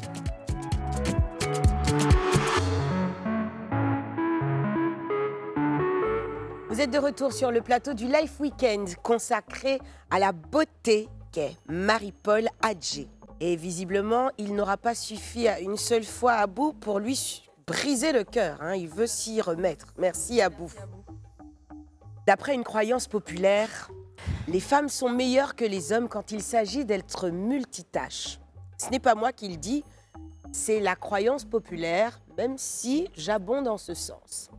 Vous êtes de retour sur le plateau du Life Weekend consacré à la beauté qu'est Marie-Paul Adjé. Et visiblement, il n'aura pas suffi à une seule fois à Abou pour lui briser le cœur. Hein. Il veut s'y remettre. Merci Abou. D'après une croyance populaire, les femmes sont meilleures que les hommes quand il s'agit d'être multitâches. Ce n'est pas moi qui le dis, c'est la croyance populaire, même si j'abonde en ce sens.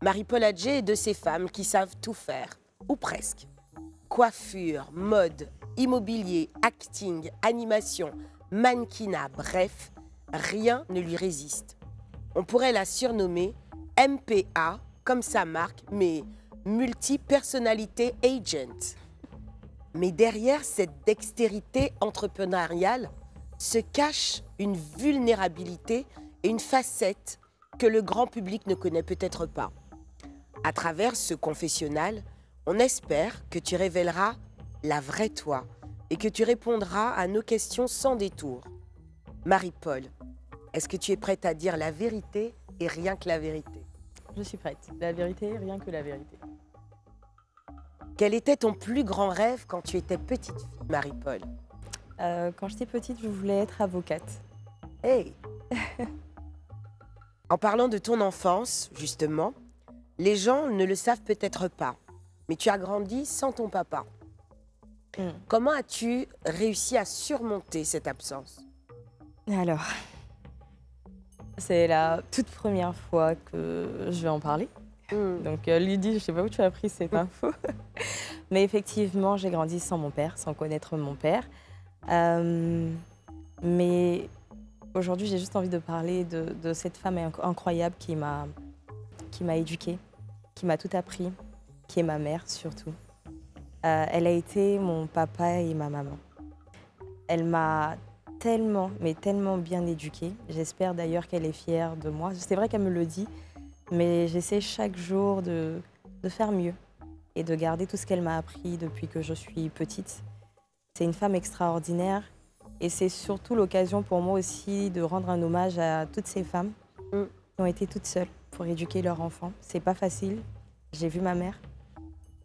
Marie-Paul Adjé est de ces femmes qui savent tout faire, ou presque. Coiffure, mode, immobilier, acting, animation, mannequinat, bref, rien ne lui résiste. On pourrait la surnommer MPA, comme sa marque, mais multi-personnalité agent. Mais derrière cette dextérité entrepreneuriale se cache une vulnérabilité et une facette que le grand public ne connaît peut-être pas. À travers ce confessionnal, on espère que tu révéleras la vraie toi et que tu répondras à nos questions sans détour. Marie-Paul, est-ce que tu es prête à dire la vérité et rien que la vérité? Je suis prête. La vérité, rien que la vérité. Quel était ton plus grand rêve quand tu étais petite fille, Marie-Paul? Quand j'étais petite, je voulais être avocate. Hey! En parlant de ton enfance, justement, les gens ne le savent peut-être pas, mais tu as grandi sans ton papa. Comment as-tu réussi à surmonter cette absence? Alors, c'est la toute première fois que je vais en parler. Donc, Lydie, je ne sais pas où tu as appris cette info. Mais effectivement, j'ai grandi sans mon père, sans connaître mon père. Mais aujourd'hui, j'ai juste envie de parler de cette femme incroyable qui m'a éduquée, qui m'a tout appris, qui est ma mère surtout. Elle a été mon papa et ma maman. Elle m'a tellement, mais tellement bien éduquée. J'espère d'ailleurs qu'elle est fière de moi. C'est vrai qu'elle me le dit, mais j'essaie chaque jour de faire mieux et de garder tout ce qu'elle m'a appris depuis que je suis petite. C'est une femme extraordinaire et c'est surtout l'occasion pour moi aussi de rendre un hommage à toutes ces femmes qui ont été toutes seules pour éduquer leurs enfants. C'est pas facile. J'ai vu ma mère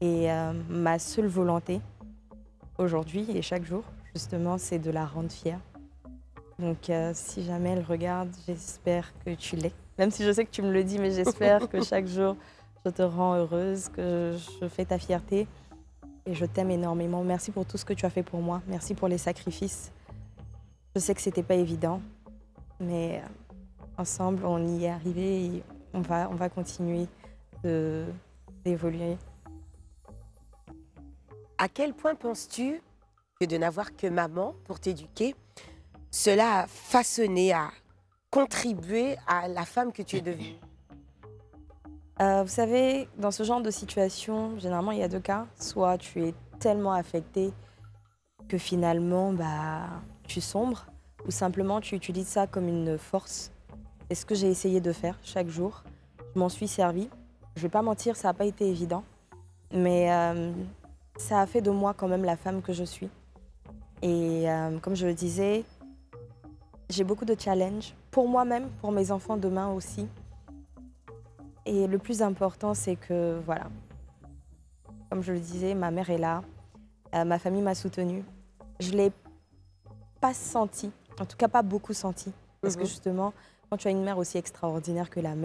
et ma seule volonté aujourd'hui et chaque jour, justement, c'est de la rendre fière. Donc, si jamais elle regarde, j'espère que tu l'es. Même si je sais que tu me le dis, mais j'espère que chaque jour, je te rends heureuse, que je fais ta fierté. Et je t'aime énormément. Merci pour tout ce que tu as fait pour moi. Merci pour les sacrifices. Je sais que ce n'était pas évident, mais ensemble, on y est arrivé et on va continuer d'évoluer. À quel point penses-tu que de n'avoir que maman pour t'éduquer, cela a façonné, a contribué à la femme que tu es devenue? Vous savez, dans ce genre de situation, généralement, il y a deux cas. Soit tu es tellement affecté que finalement, tu sombres, ou simplement tu utilises ça comme une force. C'est ce que j'ai essayé de faire chaque jour. Je m'en suis servie. Je ne vais pas mentir, ça n'a pas été évident. Mais ça a fait de moi quand même la femme que je suis. Et comme je le disais, j'ai beaucoup de challenges pour moi-même, pour mes enfants demain aussi. Et le plus important, c'est que, voilà, comme je le disais, ma mère est là, ma famille m'a soutenue. Je ne l'ai pas senti, en tout cas pas beaucoup senti. Parce que justement, quand tu as une mère aussi extraordinaire que la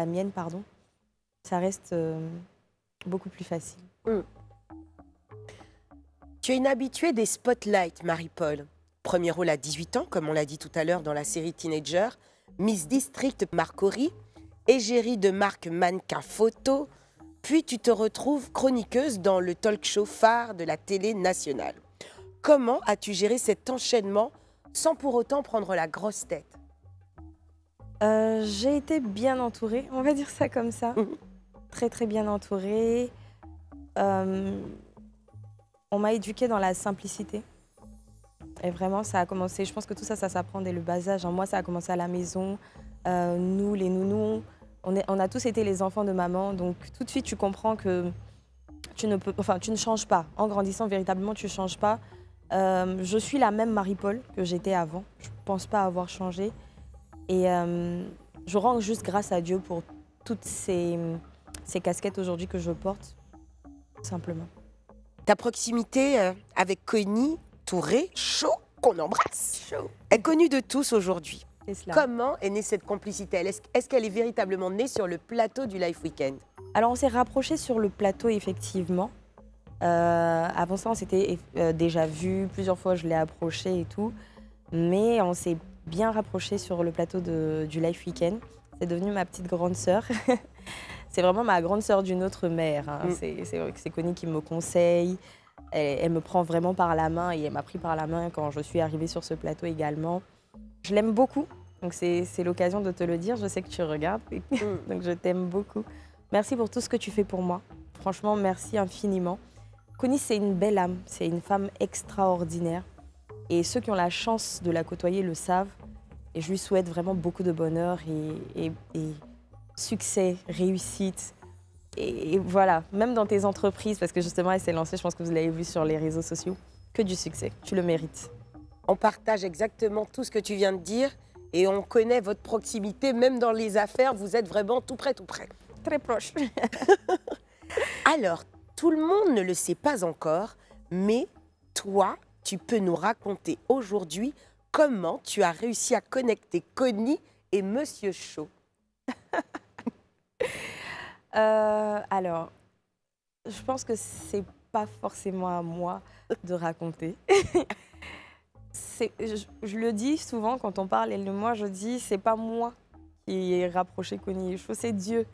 mienne, ça reste beaucoup plus facile. Tu es une habituée des spotlights, Marie-Paul. Premier rôle à 18 ans, comme on l'a dit tout à l'heure dans la série Teenager, Miss District Marcory, égérie de marque mannequin photo, puis tu te retrouves chroniqueuse dans le talk show phare de la télé nationale. Comment as-tu géré cet enchaînement sans pour autant prendre la grosse tête? J'ai été bien entourée, on va dire ça comme ça. Très très bien entourée. On m'a éduquée dans la simplicité. Et vraiment, ça a commencé, je pense que tout ça, ça s'apprend dès le bas âge. Moi, ça a commencé à la maison. Nous, les nounous, on a tous été les enfants de maman. Donc tout de suite, tu comprends que tu ne changes pas. En grandissant, véritablement, tu ne changes pas. Je suis la même Marie-Paul que j'étais avant. Je ne pense pas avoir changé. Et je rends juste grâce à Dieu pour toutes ces casquettes aujourd'hui que je porte, simplement. Ta proximité avec Connie Touré, chaud, qu'on embrasse, est connue de tous aujourd'hui. Comment est née cette complicité? Est-ce qu'elle est véritablement née sur le plateau du Life Weekend? Alors, on s'est rapprochés sur le plateau, effectivement. Avant ça, on s'était déjà vus. Plusieurs fois, je l'ai approchée et tout. Mais on s'est bien rapprochés sur le plateau du Life Weekend. C'est devenu ma petite grande sœur. C'est vraiment ma grande sœur d'une autre mère. Hein. C'est Connie qui me conseille. Elle me prend vraiment par la main et elle m'a pris par la main quand je suis arrivée sur ce plateau également. Je l'aime beaucoup, donc c'est l'occasion de te le dire. Je sais que tu regardes, donc je t'aime beaucoup. Merci pour tout ce que tu fais pour moi. Franchement, merci infiniment. Connie, c'est une belle âme, c'est une femme extraordinaire. Et ceux qui ont la chance de la côtoyer le savent. Et je lui souhaite vraiment beaucoup de bonheur et succès, réussite. Et voilà, même dans tes entreprises, parce que justement, elle s'est lancée, je pense que vous l'avez vu sur les réseaux sociaux, que du succès, tu le mérites. On partage exactement tout ce que tu viens de dire et on connaît votre proximité, même dans les affaires, vous êtes vraiment tout près, tout près. Très proche. Alors, tout le monde ne le sait pas encore, mais toi, tu peux nous raconter aujourd'hui comment tu as réussi à connecter Connie et Monsieur Chaud. Alors, je pense que c'est pas forcément à moi de raconter. Je le dis souvent quand on parle, elle et moi, je dis, c'est pas moi qui ai rapproché Connie et Chaud, c'est Dieu.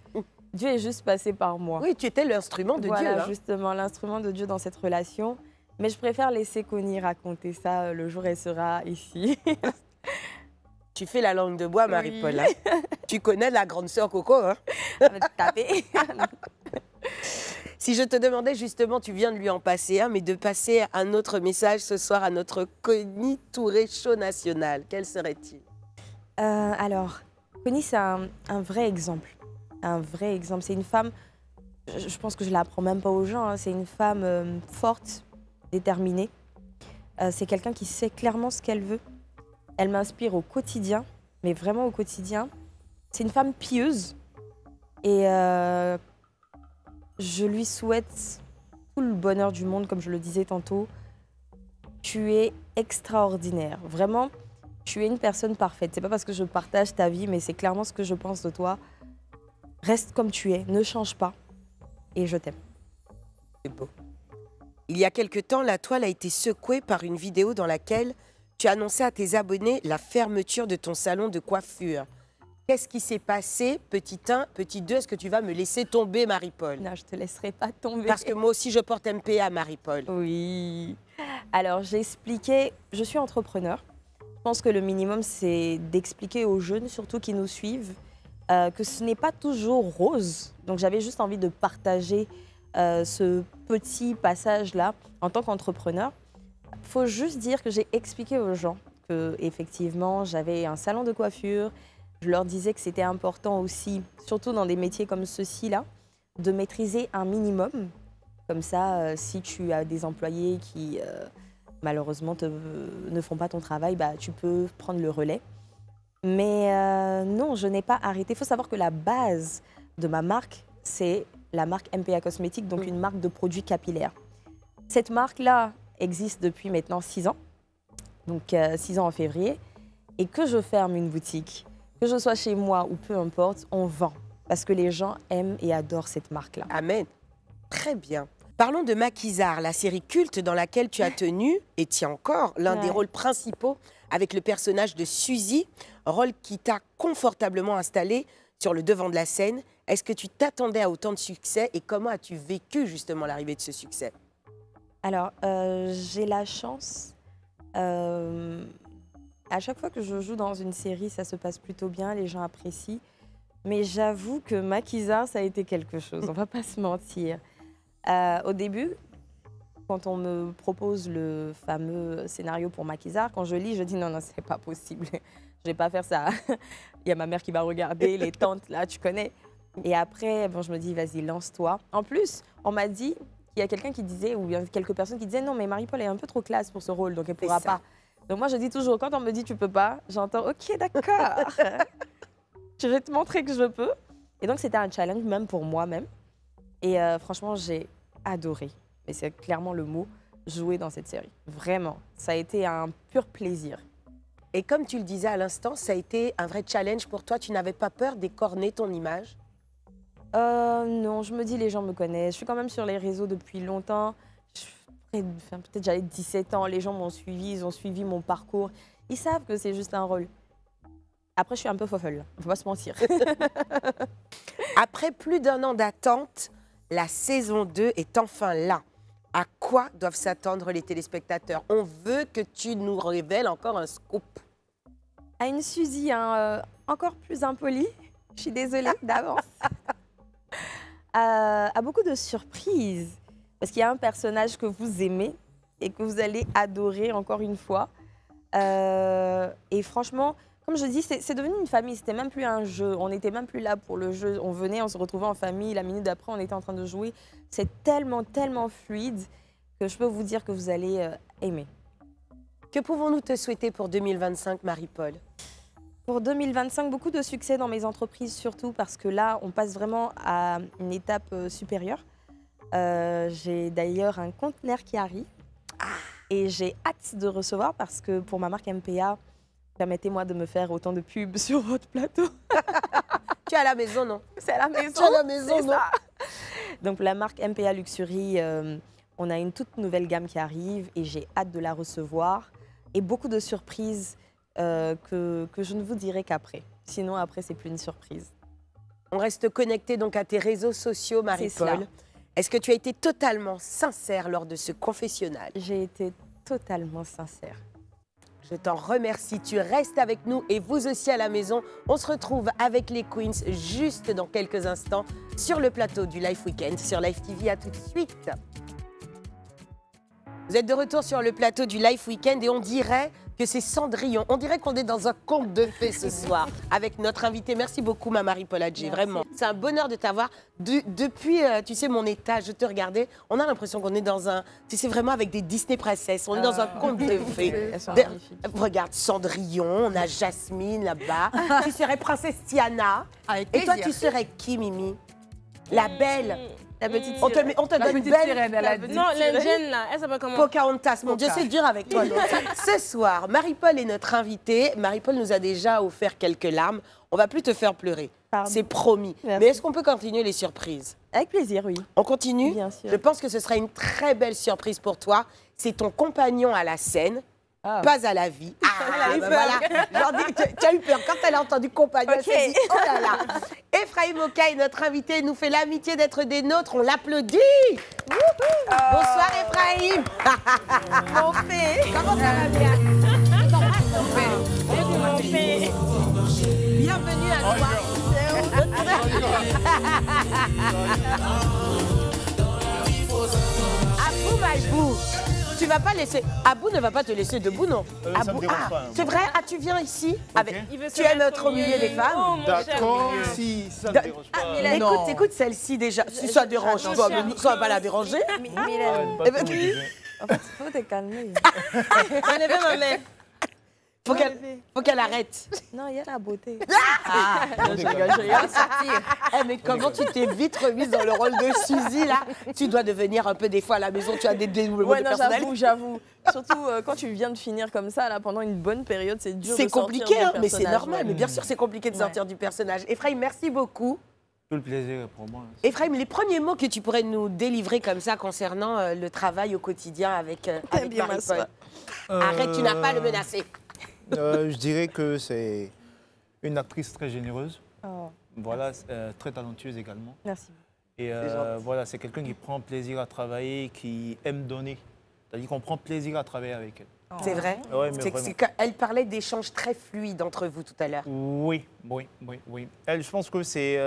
Dieu est juste passé par moi. Oui, tu étais l'instrument de Dieu. Voilà, justement, l'instrument de Dieu dans cette relation. Mais je préfère laisser Connie raconter ça le jour où elle sera ici. Tu fais la langue de bois, Marie-Paul. Oui. Hein. Tu connais la grande sœur Coco. Hein. Ça va te taper. Si je te demandais justement, tu viens de lui en passer un, mais de passer un autre message ce soir à notre Connie Touré Show national, quel serait-il? Alors, Connie, c'est un vrai exemple. Un vrai exemple. C'est une femme, je pense que je ne l'apprends même pas aux gens, hein, c'est une femme forte, déterminée. C'est quelqu'un qui sait clairement ce qu'elle veut. Elle m'inspire au quotidien, mais vraiment au quotidien. C'est une femme pieuse et je lui souhaite tout le bonheur du monde, comme je le disais tantôt. Tu es extraordinaire. Vraiment, tu es une personne parfaite. C'est pas parce que je partage ta vie, mais c'est clairement ce que je pense de toi. Reste comme tu es, ne change pas et je t'aime. C'est beau. Il y a quelque temps, la toile a été secouée par une vidéo dans laquelle tu as annoncé à tes abonnés la fermeture de ton salon de coiffure. Qu'est-ce qui s'est passé, petit 1, petit 2? Est-ce que tu vas me laisser tomber, Marie-Paul? Non, je ne te laisserai pas tomber. Parce que moi aussi, je porte MPA, Marie-Paul. Oui. Alors, j'ai expliqué, je suis entrepreneur. Je pense que le minimum, c'est d'expliquer aux jeunes, surtout qui nous suivent, que ce n'est pas toujours rose. Donc, j'avais juste envie de partager ce petit passage-là en tant qu'entrepreneur. Il faut juste dire que j'ai expliqué aux gens que effectivement j'avais un salon de coiffure. Je leur disais que c'était important aussi, surtout dans des métiers comme ceux-ci-là, de maîtriser un minimum. Comme ça, si tu as des employés qui malheureusement ne font pas ton travail, bah, tu peux prendre le relais. Mais non, je n'ai pas arrêté. Il faut savoir que la base de ma marque, c'est la marque MPA Cosmétiques, donc une marque de produits capillaires. Cette marque-là existe depuis maintenant 6 ans, donc 6 ans en février, et que je ferme une boutique, que je sois chez moi ou peu importe, on vend, parce que les gens aiment et adorent cette marque-là. Amen. Très bien. Parlons de Maquisard, la série culte dans laquelle tu as tenu, et tiens encore, l'un des rôles principaux avec le personnage de Suzy, rôle qui t'a confortablement installé sur le devant de la scène. Est-ce que tu t'attendais à autant de succès et comment as-tu vécu justement l'arrivée de ce succès? Alors, j'ai la chance, à chaque fois que je joue dans une série, ça se passe plutôt bien, les gens apprécient. Mais j'avoue que Maquisard, ça a été quelque chose, on va pas se mentir. Au début, quand on me propose le fameux scénario pour Maquisard, quand je lis, je dis non, non, c'est pas possible. Je vais pas faire ça. Il y a ma mère qui va regarder, les tantes, là, tu connais. Et après, bon, je me dis, vas-y, lance-toi. En plus, on m'a dit qu'il y a quelqu'un qui disait, ou il y a quelques personnes qui disaient, non, mais Marie-Paul est un peu trop classe pour ce rôle, donc elle pourra pas. Donc moi, je dis toujours, quand on me dit, tu peux pas, j'entends, ok, d'accord. Je vais te montrer que je peux. Et donc, c'était un challenge, même pour moi-même. Et franchement, j'ai adoré. Et c'est clairement le mot, jouer dans cette série. Vraiment, ça a été un pur plaisir. Et comme tu le disais à l'instant, ça a été un vrai challenge pour toi. Tu n'avais pas peur d'écorner ton image? Non, je me dis, les gens me connaissent. Je suis quand même sur les réseaux depuis longtemps. Peut-être j'avais 17 ans, les gens m'ont suivi, ils ont suivi mon parcours. Ils savent que c'est juste un rôle. Après, je suis un peu fofolle, on ne va pas se mentir. Après plus d'1 an d'attente, la saison 2 est enfin là. À quoi doivent s'attendre les téléspectateurs? On veut que tu nous révèles encore un scoop. À une Suzy encore plus impolie, je suis désolée d'avance. À beaucoup de surprises, parce qu'il y a un personnage que vous aimez et que vous allez adorer encore une fois. Et franchement, comme je dis, c'est devenu une famille, c'était même plus un jeu. On n'était même plus là pour le jeu. On venait, on se retrouvait en famille. La minute d'après, on était en train de jouer. C'est tellement, tellement fluide que je peux vous dire que vous allez aimer. Que pouvons-nous te souhaiter pour 2025, Marie-Paul? Pour 2025, beaucoup de succès dans mes entreprises, surtout parce que là, on passe vraiment à une étape supérieure. J'ai d'ailleurs un conteneur qui arrive et j'ai hâte de recevoir parce que pour ma marque MPA, permettez-moi de me faire autant de pubs sur votre plateau. Tu es à la maison, non? C'est à la maison. Tu es à la maison, non? Donc la marque MPA Luxury, on a une toute nouvelle gamme qui arrive et j'ai hâte de la recevoir. Et beaucoup de surprises que je ne vous dirai qu'après. Sinon, après, c'est plus une surprise. On reste connecté donc à tes réseaux sociaux, Marie-Paul. Est-ce que tu as été totalement sincère lors de ce confessionnal? J'ai été totalement sincère. Je t'en remercie, tu restes avec nous et vous aussi à la maison. On se retrouve avec les Queens juste dans quelques instants sur le plateau du Life Weekend sur Life TV. À tout de suite. Vous êtes de retour sur le plateau du Life Weekend et on dirait que c'est Cendrillon. On dirait qu'on est dans un conte de fées ce soir avec notre invitée. Merci beaucoup, ma Marie-Paul Adjé, vraiment. C'est un bonheur de t'avoir. Depuis, tu sais, mon étage, je te regardais, on a l'impression qu'on est dans un, tu sais, vraiment avec des Disney princesses. On est dans un conte de fées. Regarde, Cendrillon, on a Jasmine là-bas. Tu serais princesse Tiana. Et toi, tu serais qui, Mimi? La belle. La petite on te donne belle. Sirène, elle a dit. Non, l'indienne là, elle s'appelle comment? Pocahontas, mon Dieu, c'est dur avec toi. Ce soir, Marie-Paul est notre invitée. Marie-Paul nous a déjà offert quelques larmes. On va plus te faire pleurer, c'est promis. Merci. Mais est-ce qu'on peut continuer les surprises? Avec plaisir, oui. On continue? Bien sûr. Je pense que ce sera une très belle surprise pour toi. C'est ton compagnon à la scène. Pas à la vie. Voilà. Tu as eu peur. Quand elle a entendu compagnon, elle s'est dit, oh là là. Ephraim Okai, notre invité, nous fait l'amitié d'être des nôtres. On l'applaudit. Bonsoir Ephraim. Mon fée. Comment ça va bien? Bienvenue à toi. Abou, Malbou. Tu vas pas laisser. Abou ne va pas te laisser debout, non? Ça me dérange pas. C'est vrai? Ah, tu viens ici avec. Il veut se Tu aimes mettre être au milieu des femmes? Oh, mon cher D'accord, milieu. si ça me dérange pas. Écoute, écoute celle-ci déjà. Si ça dérange, toi, ça va pas la déranger. Mylène, Pas trop disais. en fait, il faut te calmer. Enlevez ma main. Faut qu'elle arrête. Non, il y a la beauté. Mais comment tu t'es vite remise dans le rôle de Suzy, là? Tu dois devenir un peu des fois à la maison, tu as des dédoublements de personnalité. J'avoue. Surtout quand tu viens de finir comme ça, là, pendant une bonne période, c'est dur de C'est sortir compliqué, du hein, mais c'est personnage, normal. ouais. Mais bien sûr, c'est compliqué de sortir du personnage. Ephraim, merci beaucoup. Tout le plaisir est pour moi. Ephraim, les premiers mots que tu pourrais nous délivrer comme ça concernant le travail au quotidien avec Marie-Paul. Arrête, tu n'as pas à le menacer. Je dirais que c'est une actrice très généreuse. Oh, Voilà, très talentueuse également. merci. Et voilà, c'est quelqu'un qui prend plaisir à travailler, qui aime donner. C'est-à-dire qu'on prend plaisir à travailler avec elle. C'est vrai? Ouais, mais vraiment. Elle parlait d'échanges très fluides entre vous tout à l'heure. Oui. Elle, je pense que c'est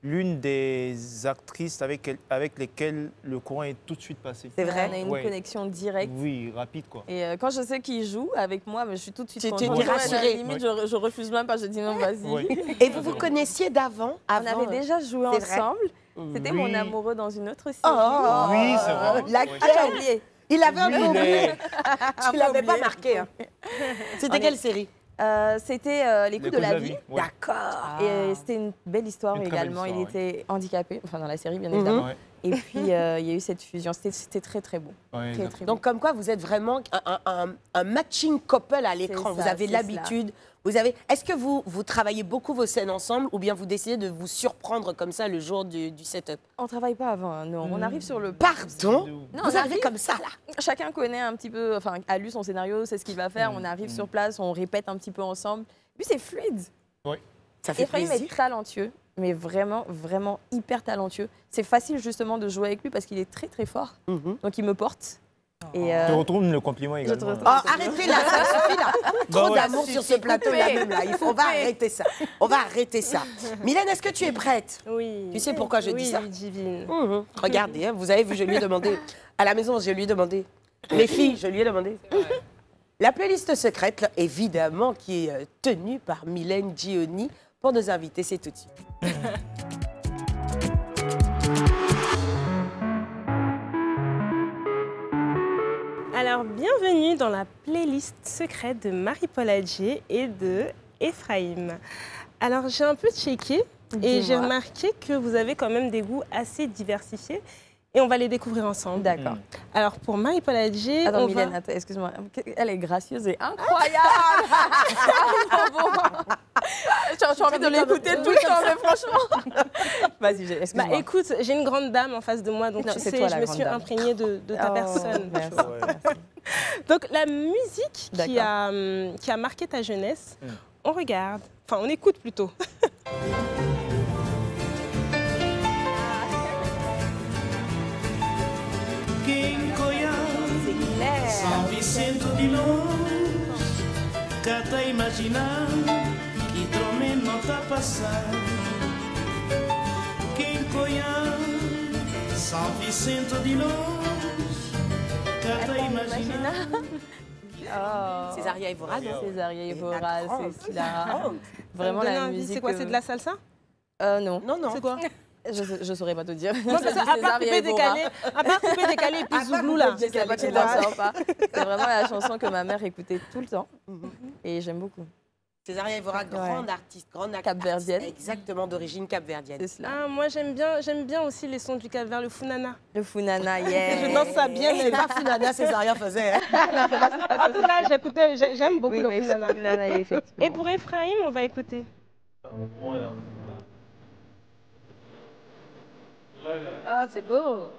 l'une des actrices avec lesquelles le courant est tout de suite passé. C'est vrai? On a une Ouais. connexion directe. Oui, rapide quoi. Et quand je sais qu'il joue avec moi, je suis tout de suite Tu contente. es rassurée. Limite, je refuse même pas, je dis non, vas-y. Oui. Et vous vous connaissiez d'avant? On avait déjà joué C'est vrai? ensemble. C'était Oui. mon amoureux dans une autre série. Oh, Oui, c'est vrai. Laquelle? Ah, j'ai oublié. Il avait un peu Oui, oublié. mais- Tu l'avais pas marqué. Hein. C'était On quelle est- série? C'était Les coups de la vie. Ouais. D'accord. Et c'était une belle histoire Une très belle également. histoire, Il était handicapé, enfin dans la série bien Mhm. évidemment. Ouais. Et puis il y a eu cette fusion. C'était très très beau. Ouais, Très, exact. très beau. Donc, comme quoi, vous êtes vraiment un matching couple à l'écran. C'est Vous ça, avez c'est l'habitude. Est-ce que vous travaillez beaucoup vos scènes ensemble ou bien vous décidez de vous surprendre comme ça le jour du setup? On travaille pas avant, hein, non. On arrive sur le. Pardon? Non, Vous on arrivez arrive- comme ça, là? Chacun connaît un petit peu, enfin, a lu son scénario, sait ce qu'il va faire. On arrive sur place, on répète un petit peu ensemble. Puis c'est fluide. Ça fait Ephraim plaisir. est talentueux, mais vraiment, vraiment hyper talentueux. C'est facile justement de jouer avec lui parce qu'il est très très fort. Mhm. Donc il me porte. Et Je retrouve le compliment Je te également. retrouve. Oh, arrêtez là, ça suffit là. Trop ouais. d'amour sur ce plateau là même là. On va arrêter ça. On va arrêter ça. Mylène, est-ce que tu es prête? Oui. Tu sais pourquoi je dis ça? Oui, divine. Mhm. Regardez, hein, vous avez vu, je lui ai demandé. À la maison, je lui ai demandé. Les filles, je lui ai demandé. La playlist secrète, là, évidemment, qui est tenue par Mylène Gioni pour nos invités. C'est tout de suite. Alors, bienvenue dans la playlist secrète de Marie-Paul Adjé et de Ephraim. Alors, j'ai un peu checké et j'ai remarqué que vous avez quand même des goûts assez diversifiés et on va les découvrir ensemble. D'accord. Alors, pour Marie-Paul Adjé, Attends, on Mylène, va... attends, excuse-moi. Elle est gracieuse et incroyable. J'ai envie de l'écouter tout le temps, mais franchement. Vas-y, excuse-moi. Bah, écoute, j'ai une grande dame en face de moi, donc Non, tu c'est sais, toi, je la me grande suis dame. imprégnée de ta Oh, personne. merci. Ouais. Donc, la musique qui a marqué ta jeunesse, on regarde, enfin, on écoute plutôt. Quem conhece São Vicente de longe, cá tá imaginando que trome não tá passando. Quem conhece São Vicente de longe, cá tá imaginando. Césaria Évora, non? Césaria Évora, grande. c'est Lara. grande. Vraiment Donne la envie. musique. C'est quoi, c'est de la salsa? Non. Non, non. C'est quoi? Je saurais pas te dire. Non, parce que à part coupé, décalé, et puis Zouglou, là. Je sais pas si tu danses ou pas. C'est vraiment la chanson que ma mère écoutait tout le temps. Et j'aime beaucoup. Césaria Évora, grande artiste, grande Capverdienne. artiste, exactement d'origine capverdienne. C'est cela. Ah, moi, j'aime bien aussi les sons du Cap-Vert, le Funana. Le Funana, yeah. Je danse ça bien, C'est pas Funana, Césaria faisait. Hein. En tout cas, j'aime beaucoup le Funana. Funana, effectivement. Et pour Ephraim, on va écouter. Ah, c'est beau.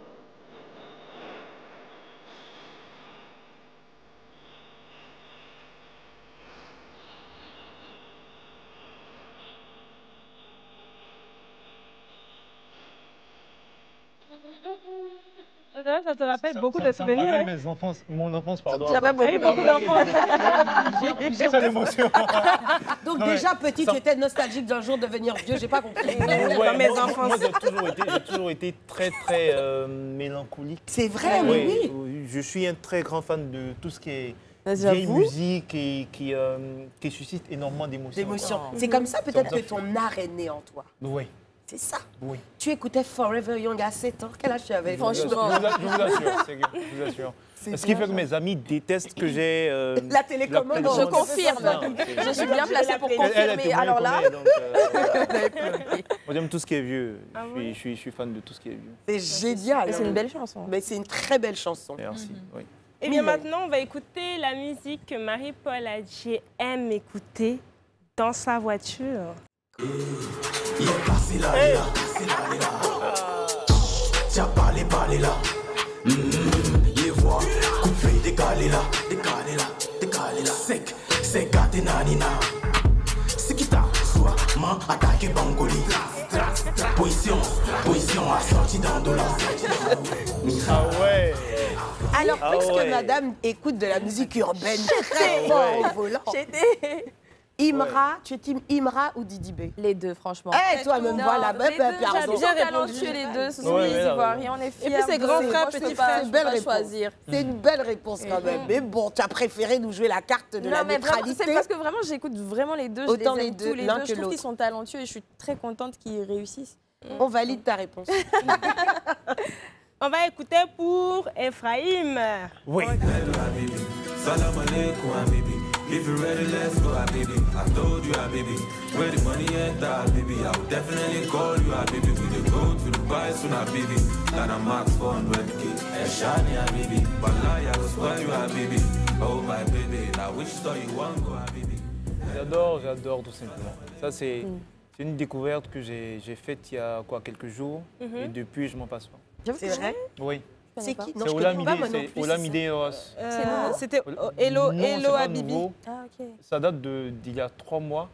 Ça te rappelle beaucoup de souvenirs. Hein? Mon enfance, pardon. J'avais beaucoup d'enfants. C'est ça l'émotion. Donc Non, déjà mais petit, ça- tu étais nostalgique d'un jour devenir vieux, j'ai pas compris. Ouais, mes moi, enfants. moi, j'ai toujours été très mélancolique. C'est vrai, mais Ouais, oui. je suis un très grand fan de tout ce qui est J'avoue. vieille musique et qui suscite énormément d'émotions. D'émotion. C'est comme ça peut-être que ton art est né en toi. Oui, C'est ça. oui. Tu écoutais Forever Young à 7 ans. Quel âge tu avais? Franchement. Je vous assure, sérieux, je vous assure. Ce qui fait que mes amis détestent que j'ai... La télécommande. Je confirme. Je suis bien placée pour Elle confirmer. était Alors là, moi j'aime tout ce qui est vieux. Ah Je suis fan de tout ce qui est vieux. C'est génial. c'est une belle chanson. Mais c'est une très belle chanson. Merci. Oui. Et bien maintenant, on va écouter la musique que Marie-Paul Adjé aime écouter dans sa voiture. Tiens, parlez là. Y voit, coupé, décalé là. Sec, gâté, nanina. C'est qui t'a, soit, man, attaqué, bangoli. Position, assortie dans de Ah ouais. Alors, puisque madame écoute de la musique urbaine très fort au volant, Imra, tu es team Imra ou Didi B? Les deux, franchement. Eh, toi-même, voilà, les deux, pardon. bien talentueux, les deux. Ce sont des Ivoiriens, on est fiers. Et puis c'est grand frère, petit frère. C'est une belle réponse. Choisir. C'est une belle réponse quand même. Mais bon, tu as préféré nous jouer la carte de la mais vraiment, neutralité. c'est parce que vraiment, j'écoute vraiment les deux. Autant je les les aime deux, tous les l'un deux. que Je trouve l'autre. qu'ils sont talentueux et je suis très contente qu'ils réussissent. On valide ta réponse. On va écouter pour Ephraim. Oui. Salam alaikum, Habibi. If you're ready, let's go, Habibi. I told you, Habibi. Where the money at, Habibi. I will definitely call you, Habibi. We dey go to Dubai soon, Habibi. Ghana Max 400K. Shani, Habibi. Wallahi, I will spoil you, Habibi. Oh, my baby. Now which store you want go, Habibi? J'adore tout simplement. Ça, c'est une découverte que j'ai faite il y a quelques jours. Et depuis, je m'en passe pas. C'est vrai? Oui. C'est qui? Non, C'est je connais pas, moi non Olamide, plus. Olamide Eros. C'était Hello, Non, c'est Hello pas Habibi. nouveau. Ah, ok. Ça date d'il y a 3 mois.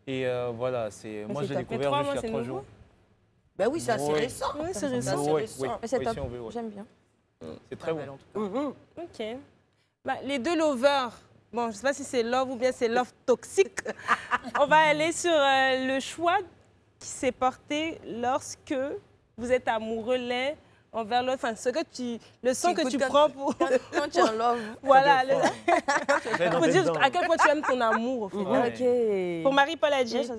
Et voilà, moi j'ai top. découvert 3 juste mois, il y a c'est 3 nouveau? jours. Ben oui, c'est assez Oui. récent. Oui, c'est Ça, récent. Oui, récent. oui. Mais c'est Oui, top. si on veut, ouais. J'aime bien. C'est très bon. Ok. Bah, les deux lovers, bon, je ne sais pas si c'est love ou bien c'est love toxique. On va aller sur le choix qui s'est porté lorsque vous êtes amoureux l'un envers l'autre. Enfin, le son que tu prends pour... Quand tu es en love. Voilà. Très Pour dire à quel point tu aimes ton amour, au final. Ok. Pour Marie-Paul Adjie.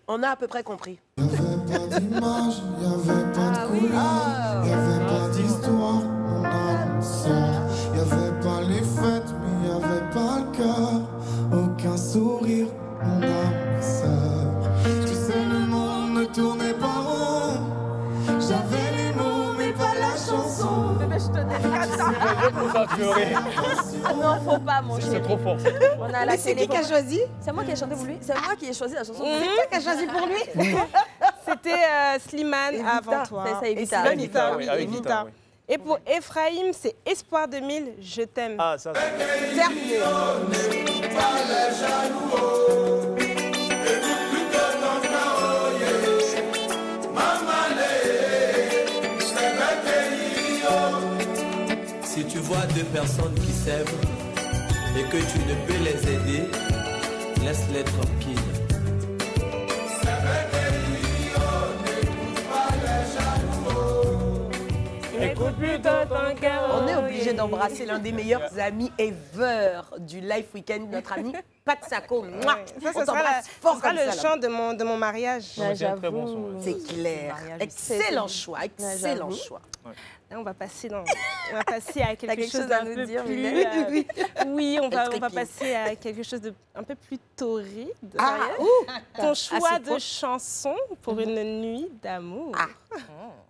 On a à peu près compris. Il n'y avait pas d'image, il n'y avait pas de couleur, il n'y avait pas d'histoire, mon âme sœur. Il n'y avait pas les fêtes, mais il n'y avait pas le cœur, aucun sourire, mon âme sœur. Tu sais, le monde ne tournait pas rond, j'avais les mots, mais pas la chanson. Bébé, je te décale ça. Ah non, faut pas, mon chéri. C'est trop fort. On a la Mais c'est qui qui a choisi? C'est moi qui ai chanté pour lui. C'est moi qui ai choisi la chanson. C'est toi qui as choisi pour lui? C'était Slimane avant toi. C'est ça, Evita. Et Evita, oui, Avec Evita. Evita, oui. Et pour Ephraim, c'est Espoir 2000, Je t'aime. Ah, ça, c'est... Terminé. Si tu vois deux personnes qui s'aiment et que tu ne peux les aider, laisse-les tranquilles. Écoute plutôt ton cœur. On est obligé d'embrasser l'un des meilleurs amis ever du Life Weekend, notre ami Pat Sako. Mouah. Ça, On ce t'embrasse sera fort comme le ça, chant de mon mariage. Ouais, c'est un très bon son. Ouais. C'est clair. Excellent choix, excellent j'avoue. choix. Là, on va passer à quelque chose à d'un nous peu dire, plus... Mylène oui, on va Tricky. passer à quelque chose d'un peu plus torride. Ah, Ton choix c'est de quoi? chanson pour une nuit d'amour. Ah.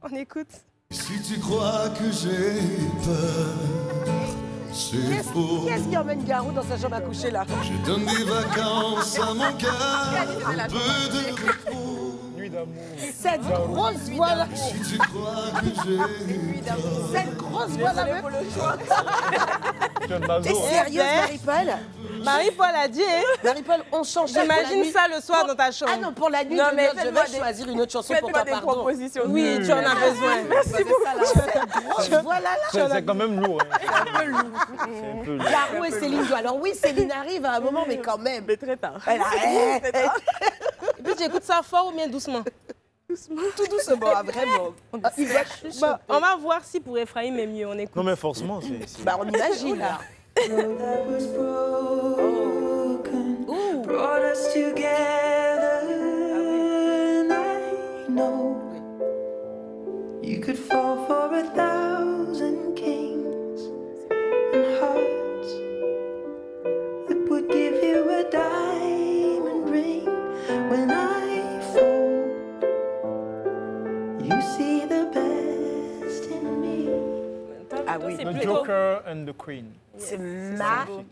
On écoute. Si tu crois que j'ai peur, c'est faux. Qu'est-ce qui emmène Garou dans sa chambre à coucher là? Je donne des vacances à mon cœur, un peu de repos. Nuit d'amour. Cette grosse voix là, Si tu crois que j'ai peur, cette grosse voix là même. Tu es un T'es maso. sérieuse Marie-Paul? Marie-Paul a dit, hein? Marie-Paul, on change ça pour la J'imagine nuit. ça le soir dans ta chambre. Ah non, pour la nuit Non, de mais noces, je faites-moi vais choisir une autre chanson pour Faites-moi toi, des pardon. propositions. Oui, tu en as besoin. Cette grosse voix là, C'est quand même lourd. Hein. C'est un peu lourd. Garou et Céline Dion. Alors oui, Céline arrive à un moment, mais quand même. Mais très tard. Elle a- Et puis tu écoutes ça fort ou bien doucement? Tout doucement, ah, vraiment. Ah, il va chuchoter. Bon, on va voir si pour Ephraim est mieux. On écoute. Non, mais forcément, c'est... Bah, on imagine là. Brought us together, and I know you could fall for 1,000 kings and hearts that would give you a diamond ring. When I fall, you see the best in me. Ah oui. C'est Le plus Joker, Joker and the Queen. C'est magnifique.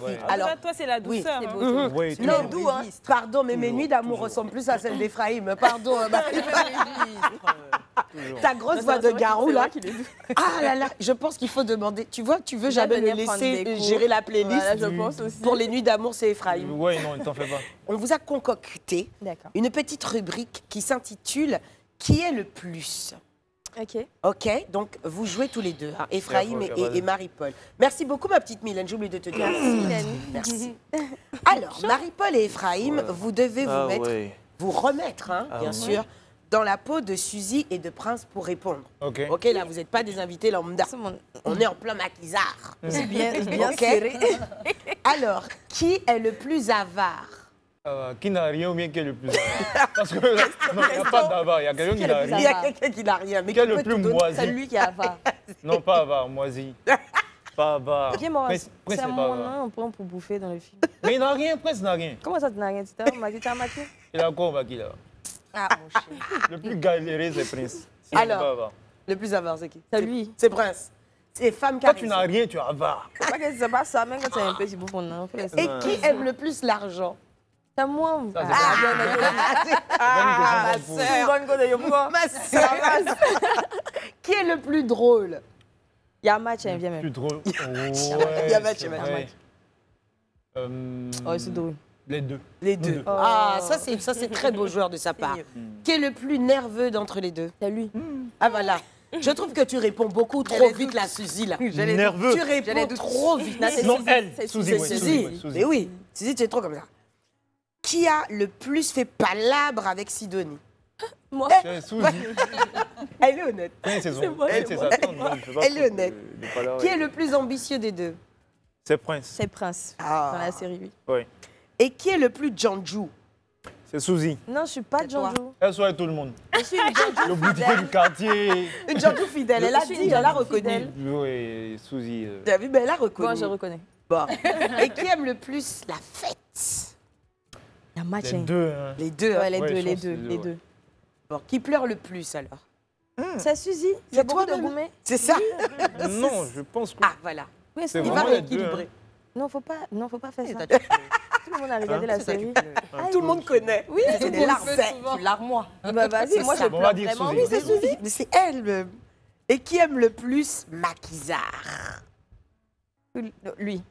Ouais. Alors, toi, c'est la oui. douceur. C'est hein. beau. Oui, non, toujours. doux, hein. Pardon, mais mes nuits d'amour ressemblent plus à celles d'Ephraïm. Pardon, ta grosse voix de garou, là. Ah là là, je pense qu'il faut demander. Tu vois, tu veux jamais le venir prendre laisser des cours. gérer la playlist. Voilà, je pense aussi. Pour les nuits d'amour, c'est Ephraïm. Oui, non, ne t'en fais pas. On vous a concocté D'accord. une petite rubrique qui s'intitule « Qui est le plus ?» Ok. Ok, donc vous jouez tous les deux, hein, Ephraïm D'accord, et Marie-Paul. Merci beaucoup, ma petite Mylène, j'ai oublié de te dire. Merci. Alors, Marie-Paul et Ephraïm, vous devez vous remettre, hein, bien sûr, dans la peau de Suzy et de Prince pour répondre. Ok. Ok, là, vous n'êtes pas des invités lambda. On est en plein maquisard. C'est bien Ok. serré. Alors, qui est le plus avare? Qui n'a rien ou bien qui est le plus avare? Parce que non, il n'y a pas d'avare, il y a quelqu'un qui n'a Il y rien. a quelqu'un qui n'a rien, mais Qui est qui le peut plus tout donner. moisi? C'est lui qui a avare. Non, pas avare, moisi. Pas avare. Viens, moi, Prince, c'est pas mon avare. nom, on prend pour bouffer dans le film. Mais il n'a rien, Prince n'a rien. Comment ça, tu n'as rien? Tu as maquillé? Il a quoi au maquis là? Ah, mon chien. Le plus galéré, c'est Prince. C'est Alors. pas avare. Le plus avare, c'est qui? C'est lui. C'est Prince. C'est femme Toi, qui tu n'as rien, tu es avare. C'est pas ça, même quand tu es un petit bouffon. Non, faut laisser. Et qui aime le plus l'argent? C'est moi. Ça, c'est Ah, Bonne ma question pour sœur. Ma sœur. Qui est le plus drôle? Il y a un match, viens même. plus drôle. Il y a match, c'est il y a vrai. Oh, c'est drôle. Les deux. Les deux. deux. Ah, ça c'est très beau joueur de sa part. Qui est le plus nerveux d'entre les deux? C'est lui. Ah voilà. Je trouve que tu réponds beaucoup trop vite, la Suzy, là. Nerveux. Tu réponds trop vite. Non, elle. Suzy, C'est oui, Suzy. oui, Suzy. Mais oui, Suzy, tu es trop comme ça. Qui a le plus fait palabre avec Sidonie? Moi. C'est Suzy. Elle est honnête. Elle, c'est moi, elle, c'est sa tante. moi, je fais pas Elle est faute honnête. de pas la- Qui est le plus ambitieux des deux? C'est Prince. C'est Prince. Ah. Dans la série, oui. Oui. Et qui est le plus Janju? C'est Suzy. Non, je suis pas C'est toi. Janju. Elle soit tout le monde. Je suis une Janju. Le boutiquier du quartier. Une Janju fidèle. Elle a Je suis dit, une elle a Janju reconnu. fidèle. Oui, Suzy. Tu as vu, mais elle a reconnu. Bon, je reconnais. Bon. Et qui aime le plus la fête? Il y a un match. Les deux. Hein. Les deux. Ouais, hein. les Ouais, deux, je les pense deux, que c'est les deux, deux. Bon, qui pleure le plus alors? C'est Suzy. Il y C'est a beaucoup de toi-même. gourmets. C'est ça? Non, je pense que. Ah, voilà. Oui, C'est Il vraiment va les deux, rééquilibrer. Non, faut pas faire ça. Toi, Tout le monde a regardé la série. Tout le monde connaît. Oui, c'est des larmes. Tu larmes-moi. Bah vas-y, moi je Bon, on va pleure dire vraiment. Suzy. Oui, c'est Suzy. Mais c'est elle même. Et qui aime le plus Maquisard? Lui.